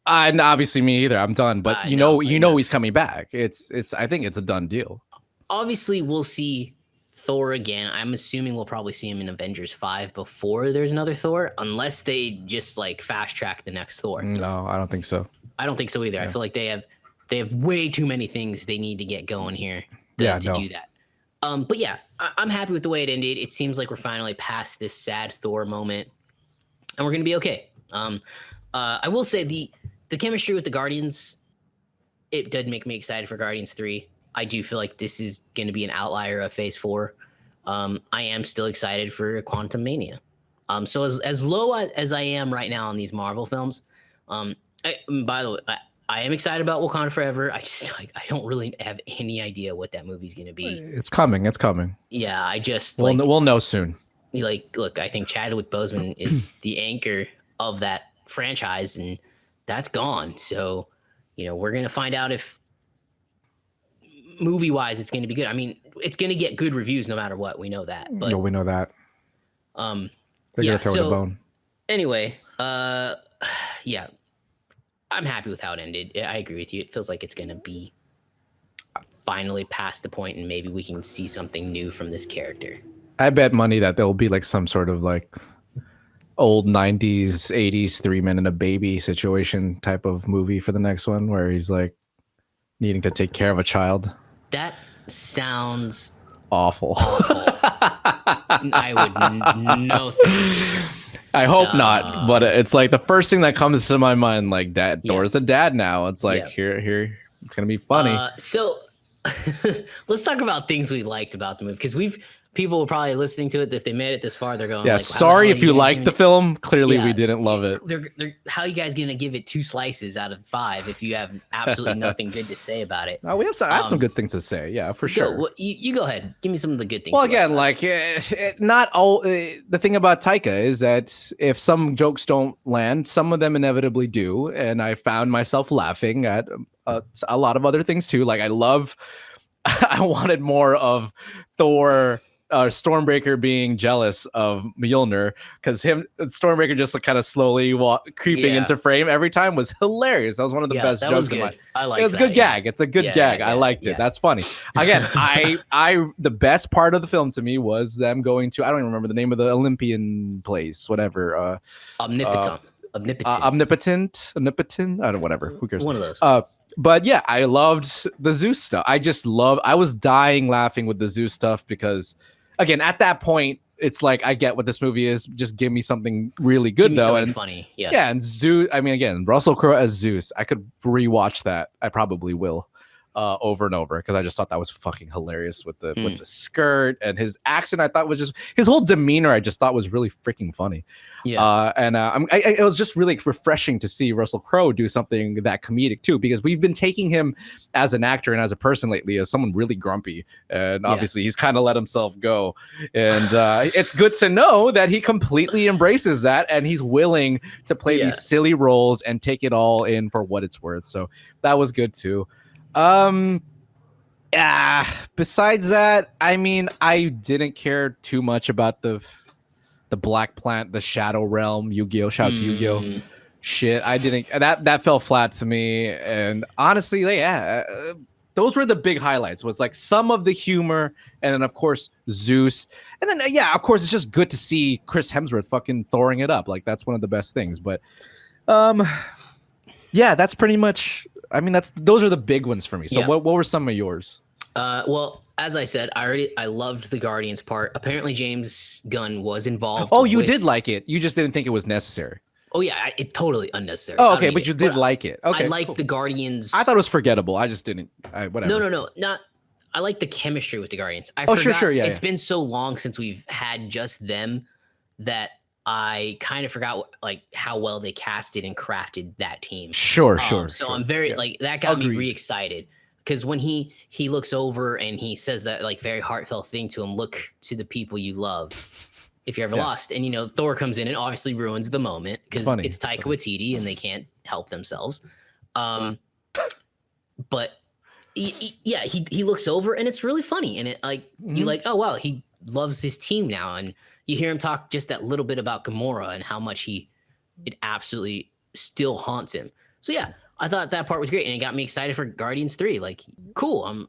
And obviously me either. I'm done. But you know he's coming back. I think it's a done deal. Obviously we'll see Thor again. I'm assuming we'll probably see him in Avengers 5 before there's another Thor, unless they just like fast track the next Thor. No, I don't think so. I don't think so either. Yeah. I feel like they have way too many things they need to get going here to do that. But yeah, I'm happy with the way it ended. It seems like we're finally past this sad Thor moment, and we're gonna be okay. I will say the chemistry with the Guardians, it did make me excited for Guardians 3. I do feel like this is going to be an outlier of Phase 4. I am still excited for Quantum Mania. So as low as I am right now on these Marvel films, by the way, I am excited about Wakanda Forever. I just I don't really have any idea what that movie's going to be. It's coming. It's coming. Yeah, I just we'll know soon. Look, I think Chadwick Boseman is the anchor of that franchise, and that's gone. So, we're going to find out if movie-wise it's going to be good. I mean, it's going to get good reviews no matter what. We know that. But no, we know that. They're going to throw the bone. Anyway, yeah. I'm happy with how it ended. I agree with you. It feels like it's going to be finally past the point, and maybe we can see something new from this character. I bet money that there'll be like some sort of like old 90s, 80s 3 Men and a Baby situation type of movie for the next one, where he's like needing to take care of a child. That sounds awful. I would no thank you. I hope not, but it's like the first thing that comes to my mind, like dad. Thor's a dad now. It's like here, it's gonna be funny. So let's talk about things we liked about the movie, because people were probably listening to it. If they made it this far, they're going, sorry if you liked the film. Clearly, we didn't love it. How are you guys gonna give it 2 slices out of 5 if you have absolutely nothing good to say about it? We have I have some good things to say. Yeah, for sure. You go ahead. Give me some of the good things. Well, again, not all. The thing about Taika is that if some jokes don't land, some of them inevitably do, and I found myself laughing at a lot of other things too. Like I wanted more of Thor Stormbreaker being jealous of Mjolnir because Stormbreaker just like kind of slowly creeping into frame every time was hilarious. That was one of the best that jokes was in my. good. I like It was a good gag. It's a good gag. I liked it. That's funny. Again, the best part of the film to me was them going to, I don't even remember the name of the Olympian place, whatever. Omnipotent. Omnipotent. I don't know, whatever. Who cares? One of those. But yeah, I loved the Zeus stuff. I was dying laughing with the Zeus stuff because, again, at that point, it's like I get what this movie is. Just give me something really good though, and funny. Yeah. Yeah, and Zeus. I mean, again, Russell Crowe as Zeus. I could rewatch that. I probably will. Over and over because I just thought that was fucking hilarious with the skirt and his accent. I thought was just his whole demeanor. I just thought was really freaking funny. Yeah, it was just really refreshing to see Russell Crowe do something that comedic too, because we've been taking him as an actor and as a person lately as someone really grumpy, and obviously he's kind of let himself go. And it's good to know that he completely embraces that and he's willing to play these silly roles and take it all in for what it's worth. So that was good too. Besides that, I mean, I didn't care too much about the Black Plant, the Shadow Realm, Yu-Gi-Oh! Shout out to Yu-Gi-Oh! Shit. I didn't, that fell flat to me. And honestly, those were the big highlights, was like some of the humor, and then of course Zeus. And then of course it's just good to see Chris Hemsworth fucking Thoring it up. Like that's one of the best things. But that's pretty much, I mean, those are the big ones for me. So what were some of yours? Well, as I said, I loved the Guardians part. Apparently James Gunn was involved. Oh, you did like it. You just didn't think it was necessary. Oh yeah, it's totally unnecessary. Oh, okay, but you did like it. Okay, I liked the Guardians. I thought it was forgettable. I just didn't. Whatever. No, not. I like the chemistry with the Guardians. Sure, yeah. It's been so long since we've had just them that I kind of forgot like how well they casted and crafted that team. Sure. So I'm very like that got me re-excited because when he looks over and he says that like very heartfelt thing to him, look to the people you love if you're ever lost. And Thor comes in and obviously ruins the moment because it's Taika Waititi and they can't help themselves. But he looks over and it's really funny and it like you like, oh wow, he loves his team now. And you hear him talk just that little bit about Gamora and how much it absolutely still haunts him. So yeah, I thought that part was great and it got me excited for Guardians 3. Like, cool, I'm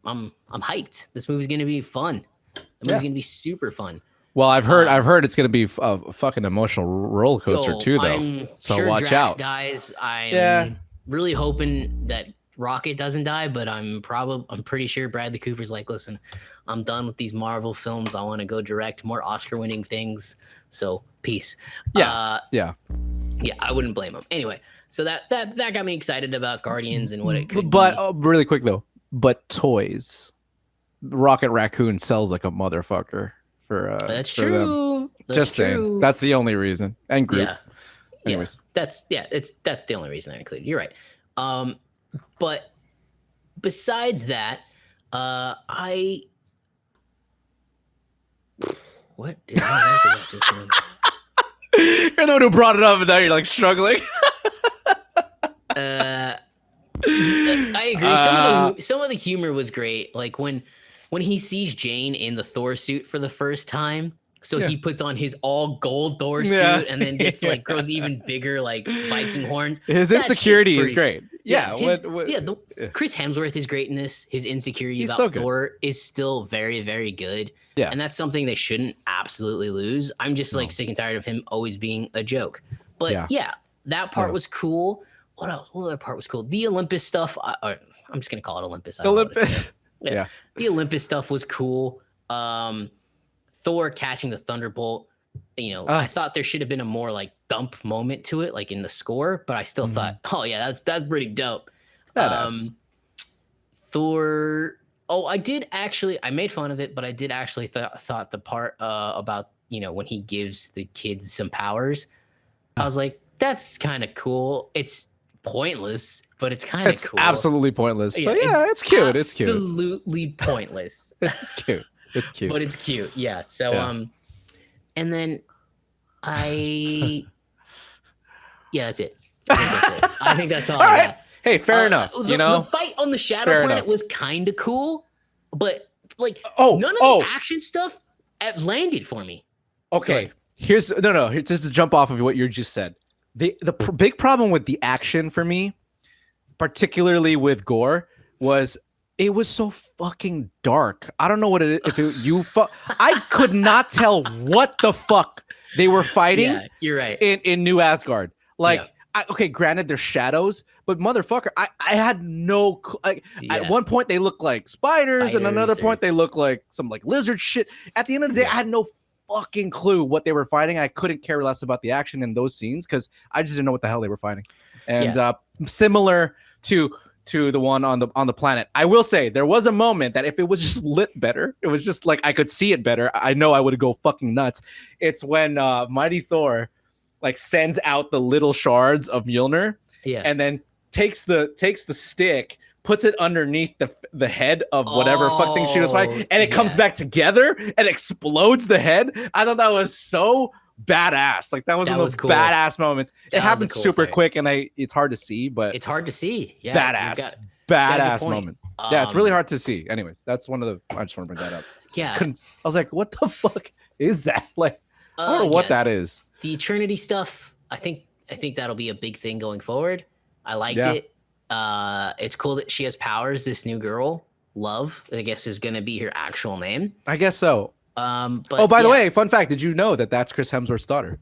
hyped. This movie's gonna be fun. The movie's gonna be super fun. Well, I've heard it's gonna be a fucking emotional roller coaster too, though. I'm so sure watch Drax out. Dies. I'm really hoping that Rocket doesn't die, but I'm pretty sure Bradley Cooper's like, listen, I'm done with these Marvel films. I want to go direct more Oscar-winning things. So peace. Yeah. I wouldn't blame him. Anyway, so that got me excited about Guardians and what it could be. But really quick though, toys. Rocket Raccoon sells like a motherfucker for that's for true. Them. That's Just true. saying. That's the only reason. And Groot. Yeah. Anyways. That's the only reason I included. You're right. But besides that, what did I think about this one? You're the one who brought it up, and now you're like struggling. I agree. Some of the humor was great. Like when he sees Jane in the Thor suit for the first time. So he puts on his all gold Thor suit and then gets like grows even bigger like Viking horns. His insecurity is great. Chris Hemsworth is great in this. His insecurity about Thor is still very, very good. Yeah. And that's something they shouldn't absolutely lose. I'm just like sick and tired of him always being a joke. But that part was cool. What else? What other part was cool? The Olympus stuff. I'm just gonna call it Olympus. Olympus. The Olympus stuff was cool. Thor catching the Thunderbolt, I thought there should have been a more like dump moment to it, like in the score, but I still thought, oh yeah, that's pretty dope. Thor. Oh, I made fun of it, but I did actually thought the part about when he gives the kids some powers, I was like, that's kind of cool. It's pointless, but it's kind of cool. Absolutely pointless. But it's cute. It's cute. Absolutely pointless. It's cute. It's cute. But it's cute. Yeah. So and then that's it. I think that's all. All right. Hey, fair enough. The fight on the Shadow Planet was kind of cool, but like none of the action stuff it landed for me. Okay, here's just to jump off of what you just said. The big problem with the action for me, particularly with gore, was it was so fucking dark. I don't know what it is. I could not tell what the fuck they were fighting. Yeah, you're right. In New Asgard, like. Yeah. Okay, granted, they're shadows, but motherfucker, I had no. At one point, they look like spiders, and another point, they look like some like lizard shit. At the end of the day, I had no fucking clue what they were fighting. I couldn't care less about the action in those scenes because I just didn't know what the hell they were fighting. And similar to the one on the planet, I will say there was a moment that if it was just lit better, it was just like I could see it better. I know I would go fucking nuts. It's when Mighty Thor like sends out the little shards of Mjolnir, and then takes the stick, puts it underneath the head of whatever fuck thing she was fighting, and it comes back together and explodes the head. I thought that was so badass. Like that was one of those badass moments. It happened super quick, and it's hard to see, but it's hard to see. Yeah, badass moment. Yeah, it's really hard to see. Anyways, that's one of the. I just want to bring that up. Yeah, I was like, what the fuck is that? Like, I don't know what that is. The Eternity stuff, I think that'll be a big thing going forward. I liked it. It's cool that she has powers. This new girl, Love, I guess is going to be her actual name. I guess so. But by the way, fun fact: did you know that that's Chris Hemsworth's daughter?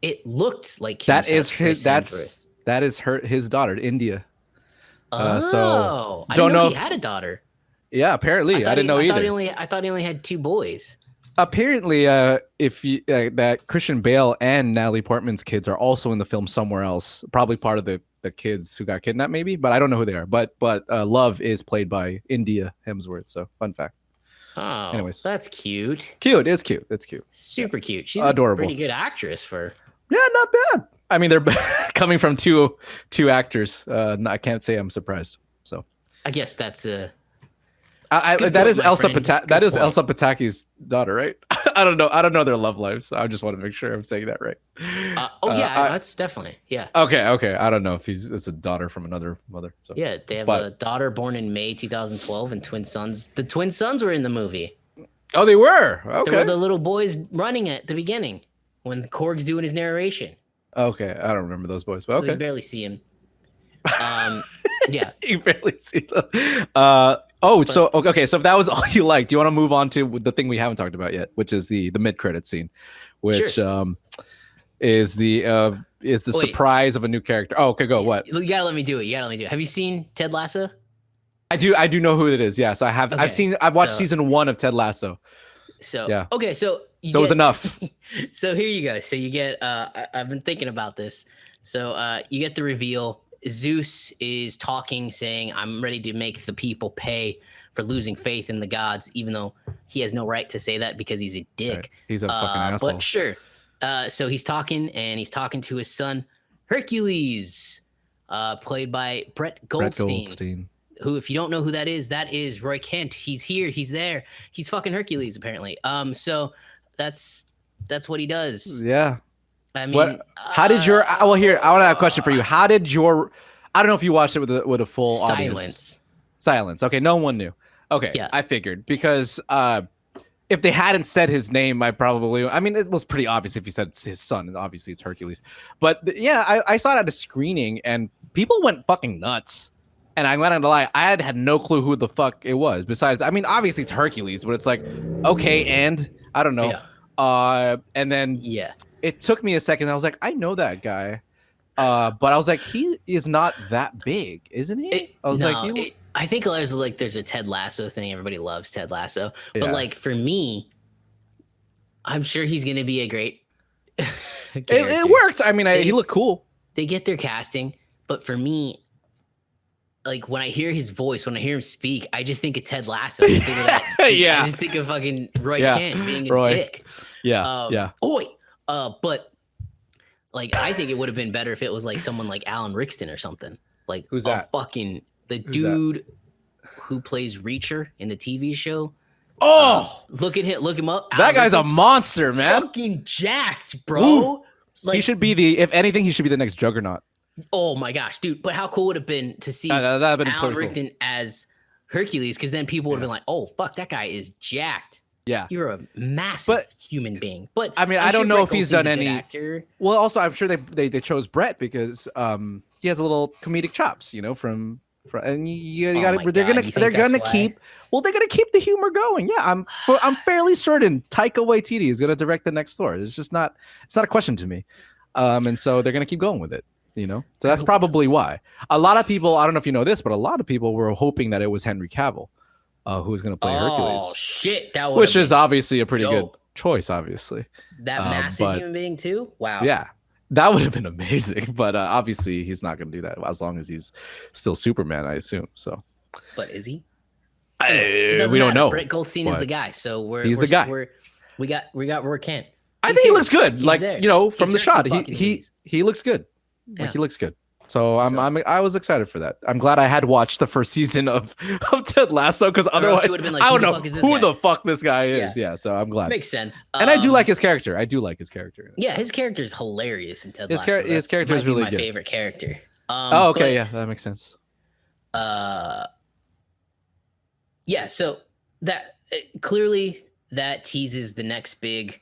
It looked like that is his. That is his daughter, India. So I didn't know he had a daughter. Yeah, apparently I didn't know either. I thought he only had 2 boys. Apparently, if you that Christian Bale and Natalie Portman's kids are also in the film somewhere else, probably part of the kids who got kidnapped, maybe, but I don't know who they are. But Love is played by India Hemsworth. So fun fact. Oh, anyways, that's cute. Cute, it's cute. It's cute. Super cute. She's adorable. A pretty good actress for. Yeah, not bad. I mean, they're coming from two actors. I can't say I'm surprised. So I guess that's a. That is Elsa Pataki's daughter, right? I don't know their love lives. I just want to make sure I'm saying that right. That's definitely Okay. I don't know if it's a daughter from another mother. So. Yeah, they have a daughter born in May 2012 and twin sons. The twin sons were in the movie. Oh, they were. Okay. They were the little boys running at the beginning when Korg's doing his narration. Okay, I don't remember those boys, but okay. So you barely see him. Yeah, you barely see them. So if that was all you liked, do you want to move on to the thing we haven't talked about yet, which is the mid-credit scene, which is the surprise of a new character. Oh, okay, go. What? You gotta let me do it. Have you seen Ted Lasso? I do know who it is. Yes, I have. Okay. I've watched season 1 of Ted Lasso. So yeah. Okay, so it was enough. So here you go. So you get. I've been thinking about this. So you get the reveal. Zeus is talking, saying, "I'm ready to make the people pay for losing faith in the gods," even though he has no right to say that because he's a dick. Right. He's a fucking asshole. But sure. So he's talking to his son Hercules, played by Brett Goldstein. Who, if you don't know who that is Roy Kent. He's here. He's there. He's fucking Hercules, apparently. So that's what he does. Yeah. I mean, how did your? Well, here I want to have a question for you. How did your? I don't know if you watched it with a full audience. Silence. Okay, no one knew. Okay, yeah. I figured because if they hadn't said his name, I mean, it was pretty obvious if you said his son. And obviously, it's Hercules. But yeah, I saw it at a screening, and people went fucking nuts. And I'm not gonna lie, I had no clue who the fuck it was. Besides, I mean, obviously it's Hercules, but it's like, okay, and I don't know. Yeah. And then it took me a second. I was like, I know that guy, but I was like, he is not that big, isn't he? I think there's a Ted Lasso thing. Everybody loves Ted Lasso, but like for me, I'm sure he's gonna be a great. It worked. I mean, he looked cool. They get their casting, but for me, like when I hear his voice, when I hear him speak, I just think of Ted Lasso. I just think of that. I just think of fucking Roy Kent being a dick. Yeah. But like I think it would have been better if it was like someone like Alan Rickson or something. Like who's that? Fucking the dude who plays Reacher in the TV show. Oh, look at him! Look him up. That guy's a monster, man. Fucking jacked, bro. Ooh. Like, he should be if anything, he should be the next Juggernaut. Oh my gosh, dude! But how cool would it have been to see Alan Rickson as Hercules? Because then people would have been like, "Oh fuck, that guy is jacked." Yeah. You're a massive But- human being. But I mean, I'm I don't sure know Brett if he's Goldstein's done a good any- actor. Well, also, I'm sure they chose Brett because he has a little comedic chops, from and you Oh got my to they're God, gonna you think they're that's gonna why? keep they're gonna keep the humor going. Yeah, I'm fairly certain Taika Waititi is gonna direct the next Thor. It's not a question to me. And so they're gonna keep going with it. So that's hope he probably why. A lot of people, I don't know if you know this, but a lot of people were hoping that it was Henry Cavill who was gonna play Oh Hercules, shit, that would which is obviously a pretty dope. good choice, obviously. That massive but- human being too. Wow. Yeah, that would have been amazing. But obviously, he's not going to do that as long as he's still Superman, I assume. So But is he? we doesn't don't matter. know. Brett Goldstein is but the guy. So he's the guy. We got where Kent. I He's think he here. looks good. He's Like there. from He's the shot, directing fucking he movies. he looks good. Yeah. Like he looks good. So I was excited for that. I'm glad I had watched the first season of Ted Lasso because else otherwise you would've been like, I who would the know fuck is this who guy? the fuck this guy is. Yeah, so I'm glad. Makes sense. And I do like his character. I do like his character. Yeah, his character is hilarious in Ted His Lasso. char- his That's- character is might be really my good. favorite character. Oh, okay, but, yeah, that makes sense. Yeah, so that clearly that teases the next big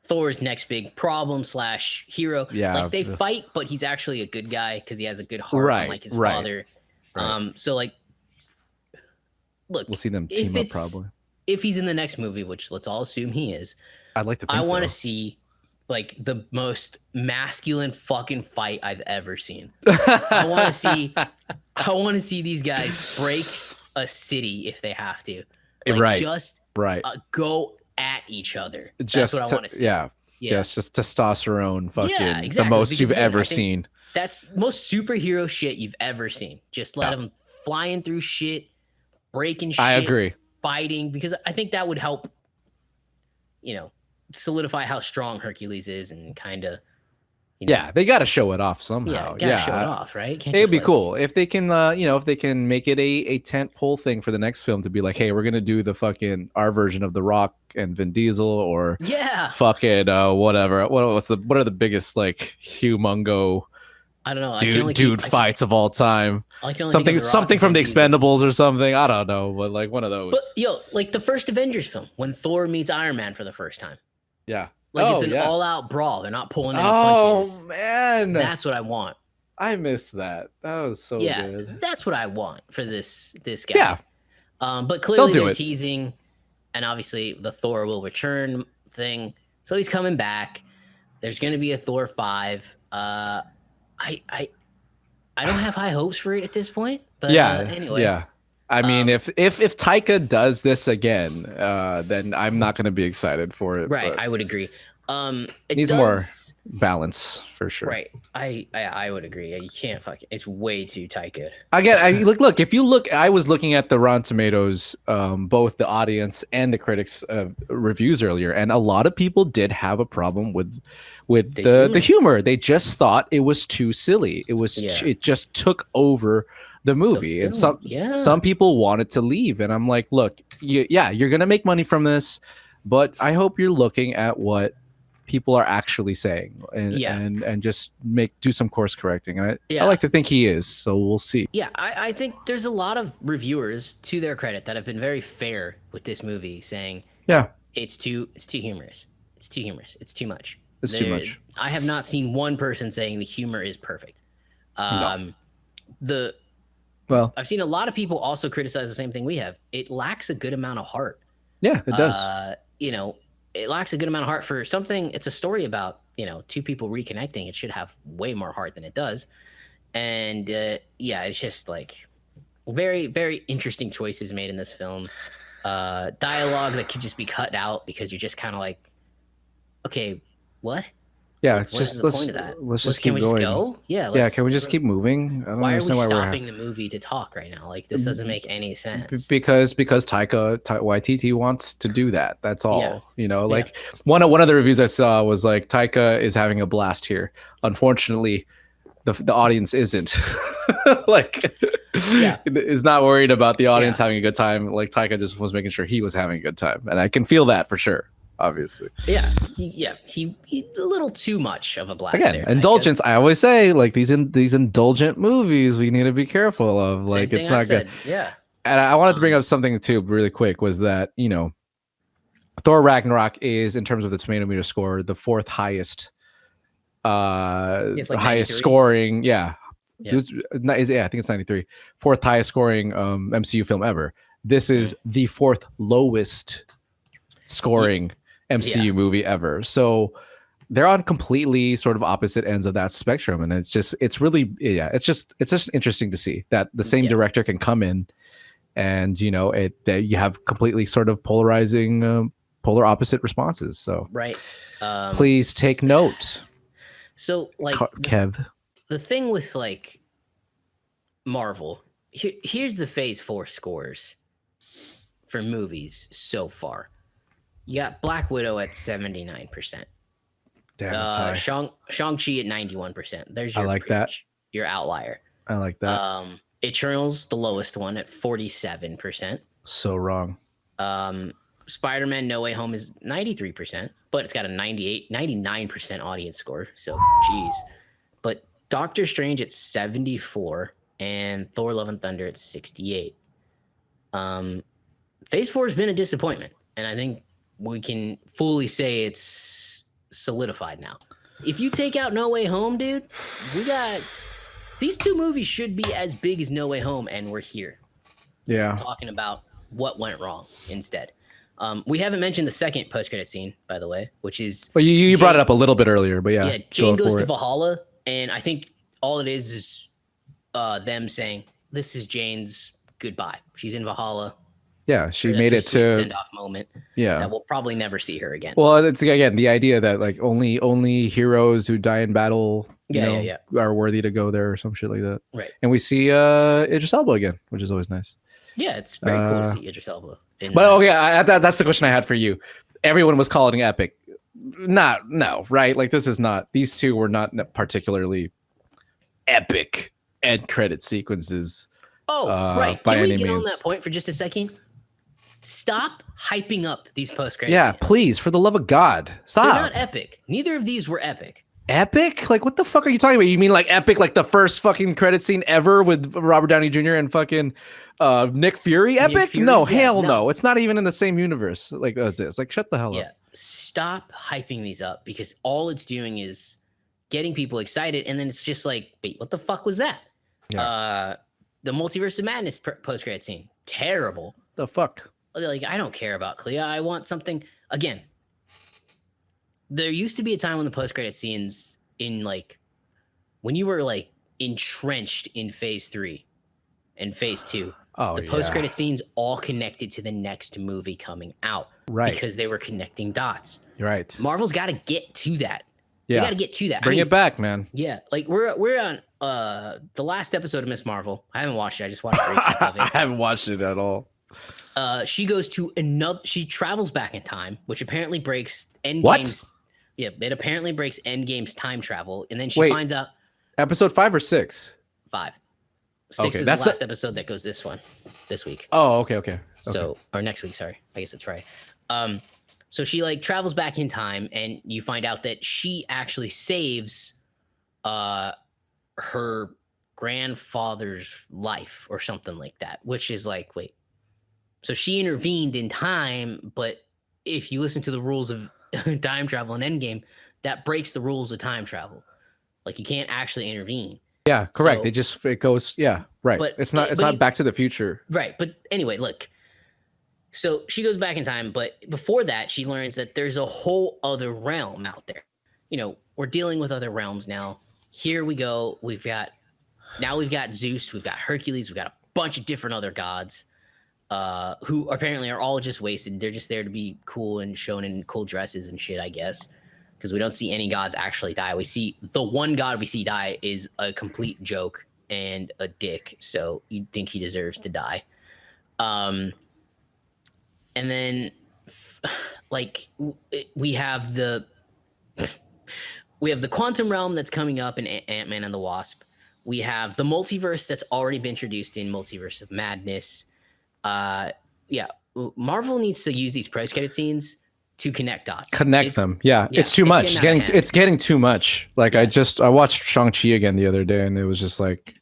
Thor's next big problem / hero. Yeah, like they the- fight, but he's actually a good guy because he has a good heart, Right, unlike his right, father. right. So like, look, We'll see them if team up it's- probably. if he's in the next movie, which let's all assume he is, I'd like to I think want to so. see like the most masculine fucking fight I've ever seen. I want to see these guys break a city if they have to. Like, Right. Just Right. go at each other. That's Just what I to- want to see. yeah. Yeah. Yes, just testosterone, fucking exactly, the most because you've again, ever I think- seen. That's most superhero shit you've ever seen. Just let Yeah. them flying through shit, breaking shit, I agree. fighting, because I think that would help, solidify how strong Hercules is and kind of, Yeah, they got to show it off yeah, somehow. gotta show it off, right? Can't It'd just, be like- cool if they can, if they can make it a tent pole thing for the next film to be like, hey, we're gonna do the fucking our version of The Rock and Vin Diesel, or Yeah, fucking whatever. What are the biggest like humongo I don't know. I can only dude keep- I can- fights of all time? I can only think of The Rock Something and from the Vin Diesel. Expendables or something. I don't know, but like one of those. But like the first Avengers film when Thor meets Iron Man for the first time, Yeah. like it's an yeah. all-out brawl. They're not pulling any Oh punches. man, That's what I want. I missed that. That was so Yeah, good. that's what I want for this guy. Yeah. But clearly do they're it. teasing, and obviously the Thor will return thing. So he's coming back. There's going to be a Thor 5. I don't have high hopes for it at this point. But anyway, Yeah. I mean, if Taika does this again, then I'm not going to be excited for it. right, but I would agree. It needs more does- balance for sure. Right, I would agree. You can't it's way too Taika. Again, look. If you look, I was looking at the Rotten Tomatoes, both the audience and the critics reviews earlier, and a lot of people did have a problem with the humor. They just thought it was too silly. It was it just took over the movie, and some people wanted to leave. And I'm like, look, you're gonna make money from this, but I hope you're looking at what people are actually saying and just do some course correcting. And I like to think he is, so we'll see. Yeah, I think there's a lot of reviewers, to their credit, that have been very fair with this movie, saying it's too humorous. It's too humorous. It's too much. It's too much. I have not seen one person saying the humor is perfect. I've seen a lot of people also criticize the same thing we have. It lacks a good amount of heart. Yeah, it does. It lacks a good amount of heart for something. It's a story about, two people reconnecting. It should have way more heart than it does. And it's just like very, very interesting choices made in this film. Dialogue that could just be cut out because you're just kind of like, okay, what? Yeah, What is the point of that? Let's just Can keep we going. just go? Yeah. Can we just keep moving? I don't Why are we understand why stopping the movie to talk right now? Like, this doesn't make any sense. because Taika Waititi wants to do that. That's all. Yeah. Like one of the reviews I saw was like, Taika is having a blast here. Unfortunately, the audience isn't. Like, is not worried about the audience having a good time. Like, Taika just was making sure he was having a good time, and I can feel that for sure. Obviously, he a little too much of a blast. Again, there, indulgence. I always say, like, these indulgent movies, we need to be careful of. Like, it's not good. Yeah. And I wanted to bring up something too, really quick, was that Thor Ragnarok is, in terms of the tomato meter score, the fourth highest It's like highest 93. scoring. Yeah. Yeah. Yeah, I think it's 93. Fourth highest scoring MCU film ever. This is the fourth lowest scoring MCU movie ever. So they're on completely sort of opposite ends of that spectrum, and it's just interesting to see that the same director can come in and that you have completely sort of polarizing polar opposite responses. So right. Please take note. So like Kev, the thing with like Marvel, here's the Phase 4 scores for movies so far. You got Black Widow at 79%. Damn, that's high. Shang-Chi at 91%. There's your I like that. Your outlier. I like that. Eternals, the lowest one at 47%. So wrong. Spider-Man No Way Home is 93%, but it's got a 99% audience score. So, geez. But Doctor Strange at 74 and Thor Love and Thunder at 68. Phase 4 has been a disappointment, and I think we can fully say it's solidified now. If you take out No Way Home, dude, we got these two movies should be as big as No Way Home, and we're here. Yeah. Talking about what went wrong instead. We haven't mentioned the second post-credit scene, by the way, which is... Well, you brought it up a little bit earlier, but yeah. Yeah, Jane goes to Valhalla, and I think all it is them saying, this is Jane's goodbye. She's in Valhalla. Yeah, she made it to... send-off moment. Yeah. That we'll probably never see her again. Well, it's, again, the idea that like only heroes who die in battle are worthy to go there or some shit like that. Right. And we see Idris Elba again, which is always nice. Yeah, it's very cool to see Idris Elba. But okay, that's the question I had for you. Everyone was calling it epic. No, right? Like this is not. These two were not particularly epic end credit sequences. Oh, right. Can we get on that point for just a second? Stop hyping up these post-credits. Yeah, please, for the love of God, stop. They're not epic. Neither of these were epic. Epic? Like, what the fuck are you talking about? You mean like epic, like the first fucking credit scene ever with Robert Downey Jr. and fucking Nick Fury? Epic? No, hell no. It's not even in the same universe like as this. Like, shut the hell up. Yeah, stop hyping these up because all it's doing is getting people excited, and then it's just like, wait, what the fuck was that? Yeah. The Multiverse of Madness post-credit scene, terrible. The fuck? Like, I don't care about Clea. I want something again. There used to be a time when the post-credit scenes in like when you were like entrenched in Phase 3 and Phase 2. The post-credit scenes all connected to the next movie coming out. Right. Because they were connecting dots. Right. Marvel's got to get to that. Yeah. They got to get to that. Bring it back, man. Yeah. Like we're on the last episode of Miss Marvel. I haven't watched it. I just watched a recap of it. I haven't watched it at all. She goes to she travels back in time, which apparently breaks Endgame's. What? Yeah, it apparently breaks Endgame's time travel, and then she finds out. Episode 5 or 6? 5. 6 is that's the last episode that goes this week. Oh, okay. So, or next week, sorry. I guess it's Friday. So she like travels back in time, and you find out that she actually saves her grandfather's life or something like that, which is like, wait. So she intervened in time, but if you listen to the rules of time travel in Endgame, that breaks the rules of time travel. Like you can't actually intervene. Yeah, correct. So, it goes. Yeah, right. But it's not Back to the Future. Right. But anyway, look. So she goes back in time, but before that, she learns that there's a whole other realm out there. You know, we're dealing with other realms now. Here we go. We've got Zeus, we've got Hercules, we've got a bunch of different other gods. Who apparently are all just wasted. They're just there to be cool and shown in cool dresses and shit, I guess. Because we don't see any gods actually die. We see the one god we see die is a complete joke and a dick. So you'd think he deserves to die. And then, like, we have the quantum realm that's coming up in Ant-Man and the Wasp. We have the multiverse that's already been introduced in Multiverse of Madness. Marvel needs to use these post-credit scenes to connect dots. It's too much. It's getting too much. Like I watched Shang-Chi again the other day, and it was just like,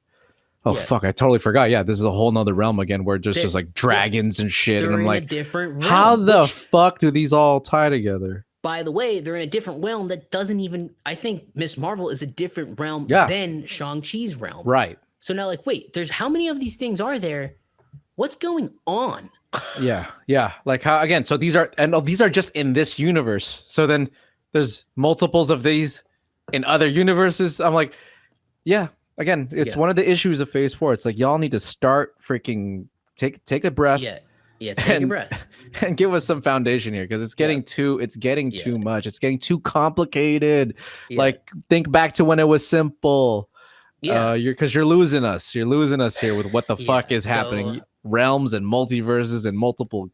Oh Yeah. fuck! I totally forgot. Yeah, this is a whole nother realm again, where there's They're- just like dragons and shit, and They're I'm in a like, different realm. how the which, fuck do these all tie together? by the way, they're in a different realm that doesn't even. I think Miss Marvel is a different realm Yeah. than Shang-Chi's realm. Right. So now, like, wait, there's how many of these things are there? What's going on? Yeah. Yeah. Like how again? So these are just in this universe. So then there's multiples of these in other universes. I'm like, yeah. Again, it's Yeah. one of the issues of Phase 4. It's like y'all need to start freaking take a breath. Yeah, take a breath. And give us some foundation here, because it's getting too much. It's getting too complicated. Yeah. Like, think back to when it was simple. Yeah, You're losing us. You're losing us here with what the fuck is happening. so- Realms and multiverses and multiple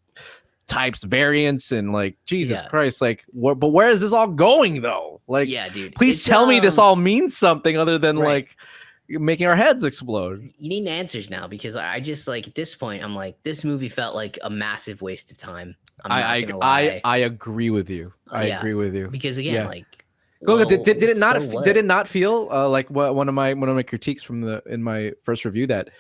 types, variants, and like Jesus Yeah. Christ, like but where is this all going though? Like, yeah, dude. please It's, tell me this all means something other than right. like making our heads explode. You need answers now, because I just, like, at this point, I'm like, this movie felt like a massive waste of time. I'm not gonna lie. I agree with you. I Yeah. agree with you. Because again, Yeah. like, Go well, ahead. Did it not? so what? Did it not feel like one of my critiques in my first review, that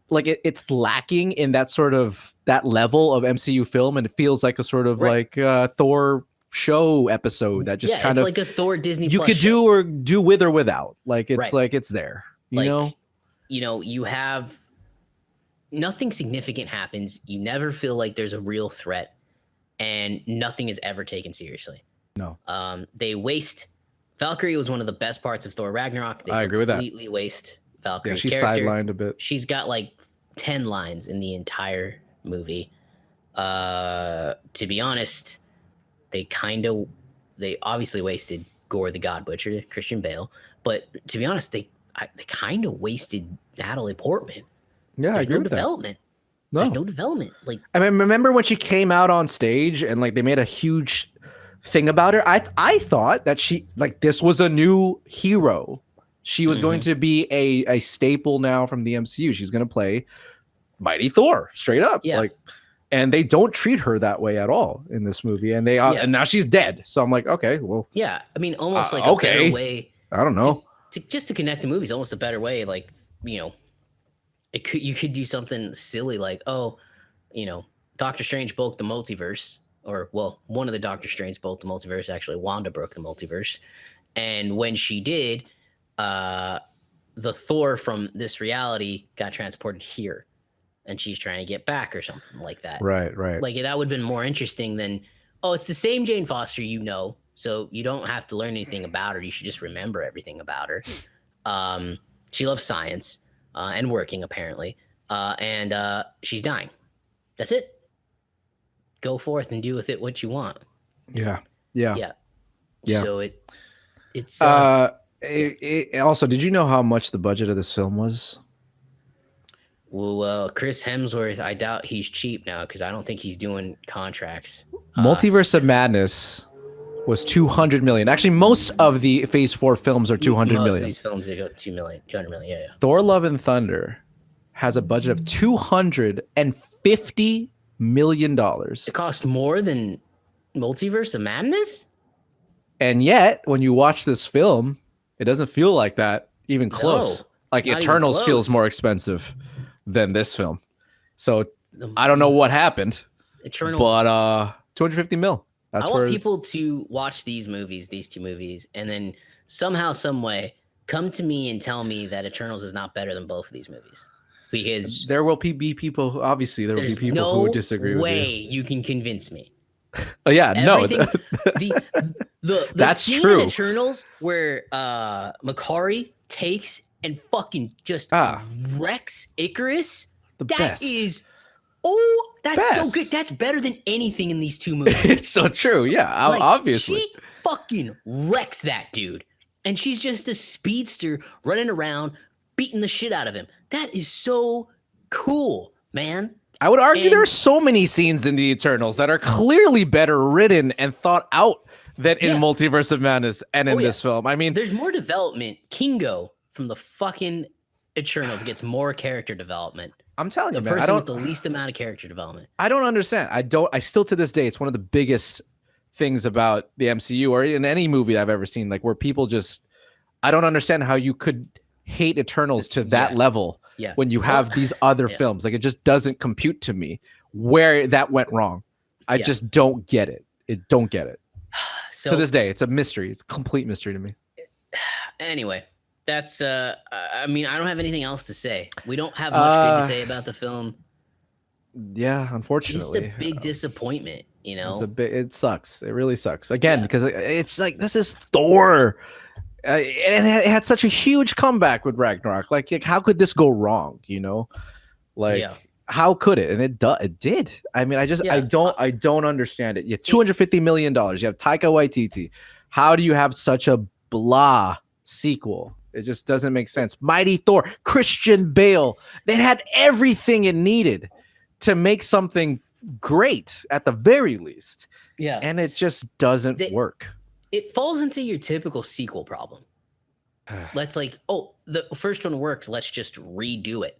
like it's lacking in that sort of that level of MCU film, and it feels like a sort of Right. like Thor show episode that just yeah, kind it's of like a Thor Disney. you Plus could show. do with or without. Like it's Right. like it's there. You Like, know? you have nothing significant happens. You never feel like there's a real threat, and nothing is ever taken seriously. No. They waste. Valkyrie was one of the best parts of Thor Ragnarok. They I agree with that. completely waste Yeah, Valkyrie's she's character. sidelined a bit. She's got like 10 lines in the entire movie. To be honest, they obviously wasted Gore the God Butcher, Christian Bale, but to be honest, they kind of wasted Natalie Portman. Yeah, I There's agree no with that. development. No. There's no development. Like, I mean, remember when she came out on stage and like they made a huge thing about her? I thought that she, like, this was a new hero. She was going to be a staple now from the MCU. She's going to play Mighty Thor straight up. Yeah. Like, and they don't treat her that way at all in this movie. And and now she's dead. So I'm like, okay, well, yeah, I mean, almost like okay. a better way I don't know. to connect the movies. Almost a better way, like, you could do something silly like, Doctor Strange broke the multiverse, or well, one of the Doctor Strange broke the multiverse. Actually, Wanda broke the multiverse, and when she did, the Thor from this reality got transported here, and she's trying to get back or something like that. Right. Like, that would have been more interesting than, oh, it's the same Jane Foster, so you don't have to learn anything about her. You should just remember everything about her. She loves science and working, apparently, and she's dying. That's it. Go forth and do with it what you want. Yeah. So it's Also, did you know how much the budget of this film was? well, Chris Hemsworth, I doubt he's cheap now, because I don't think he's doing contracts. Multiverse of Madness was 200 million. Actually, most of the Phase 4 films are 200 Most million. of these films, they go 200 million. Yeah. Thor Love and Thunder has a budget of $250 million. It cost more than Multiverse of Madness? And yet, when you watch this film, it doesn't feel like that even close. No, Like not even Eternals feels close. more expensive than this film. So I don't know what happened, Eternals. but 250 mil. That's I where want people to watch these two movies, and then somehow, some way, come to me and tell me that Eternals is not better than both of these movies. Because there will be people, obviously, there will be there's people no who would disagree way with you can convince me. you. Oh, yeah, Everything, no. the That's scene true. in Eternals where Makari takes and fucking just wrecks Icarus. The That best. is, that's so Best. good. That's better than anything in these two movies. It's so true. Yeah, Like, obviously. she fucking wrecks that dude, and she's just a speedster running around beating the shit out of him. That is so cool, man. I would argue And- there are so many scenes in the Eternals that are clearly better written and thought out than in Yeah. Multiverse of Madness and in Oh, yeah. this film. I mean, There's more development. Kingo from the fucking Eternals gets more character development. I'm telling The you, man, person with the least amount of character development. I don't understand. I still to this day, it's one of the biggest things about the MCU or in any movie I've ever seen, like where people just, I don't understand how you could hate Eternals to that Yeah. level. Yeah. when you have these other Yeah. films. Like, it just doesn't compute to me where that went wrong. I just don't get it. Don't get it. So to this day, it's a mystery. It's a complete mystery to me. anyway, that's I mean, I don't have anything else to say. We don't have much good to say about the film. Yeah, It's unfortunately, just a big disappointment, you know. it's a bit. It sucks. It really sucks. Again, because it's like, this is Thor, and it had such a huge comeback with Ragnarok. Like how could this go wrong? You know, like how could it? And it did. I mean, I don't understand it. Yeah, $250 million. You have Taika Waititi. How do you have such a blah sequel? It just doesn't make sense. Mighty Thor, Christian Bale. They had everything it needed to make something great at the very least. Yeah. And it just doesn't work. It falls into your typical sequel problem. Let's like, the first one worked. Let's just redo it.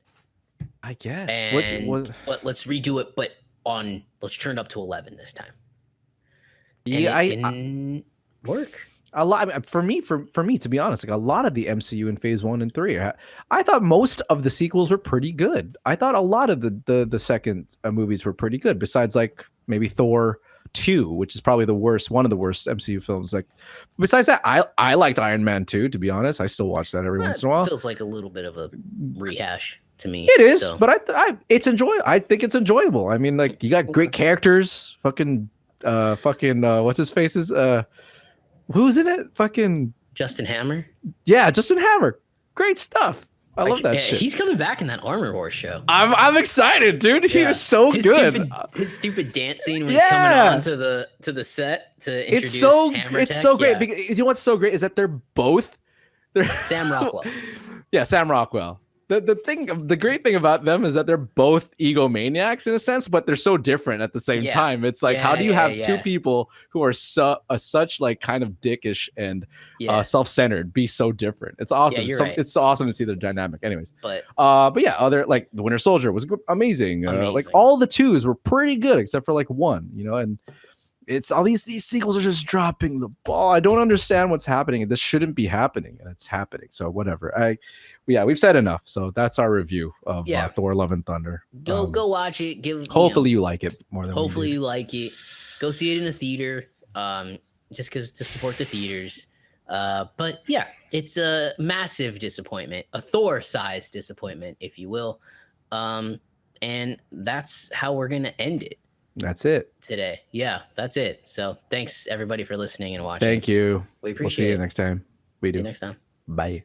I guess. But let's redo it, but let's turn it up to 11 this time. And yeah, it didn't work. A lot. I mean, for me, to be honest, like a lot of the MCU in Phase 1 and 3, I thought most of the sequels were pretty good. I thought a lot of the second movies were pretty good. Besides, like maybe Thor 2, which is probably one of the worst MCU films. Like, besides that, I liked Iron Man 2. To be honest, I still watch that every once in a while. Feels like a little bit of a rehash to me. It is, but I think it's enjoyable. I mean, like, you got great characters. Fucking what's his faces? Who's in it? Fucking Justin Hammer. Yeah, Justin Hammer. Great stuff. I love that shit. He's coming back in that Armor Wars show. I'm excited, dude. He was so good. His stupid dance scene when he's coming on to the set to introduce Hammer It's Tech. so great. Because, you know what's so great is that they're Sam Rockwell. Yeah, Sam Rockwell. The great thing about them is that they're both egomaniacs in a sense, but they're so different at the same time. It's like, how do you have two people who are such like kind of dickish and self-centered be so different? It's awesome. It's awesome to see their dynamic. Anyways, but yeah, other like the Winter Soldier was amazing. Like all the twos were pretty good except for like one, you know, and it's all these sequels are just dropping the ball. I don't understand what's happening. This shouldn't be happening, and it's happening. So whatever. We've said enough. So that's our review of Thor: Love and Thunder. Go watch it. Hopefully you like it more than hopefully you like it. Go see it in a theater. Just because to support the theaters. But yeah, it's a massive disappointment, a Thor-sized disappointment, if you will. And that's how we're gonna end it. That's it today. Yeah, that's it. So thanks everybody for listening and watching. Thank you. We appreciate it. We'll see you next time. See you next time. Bye.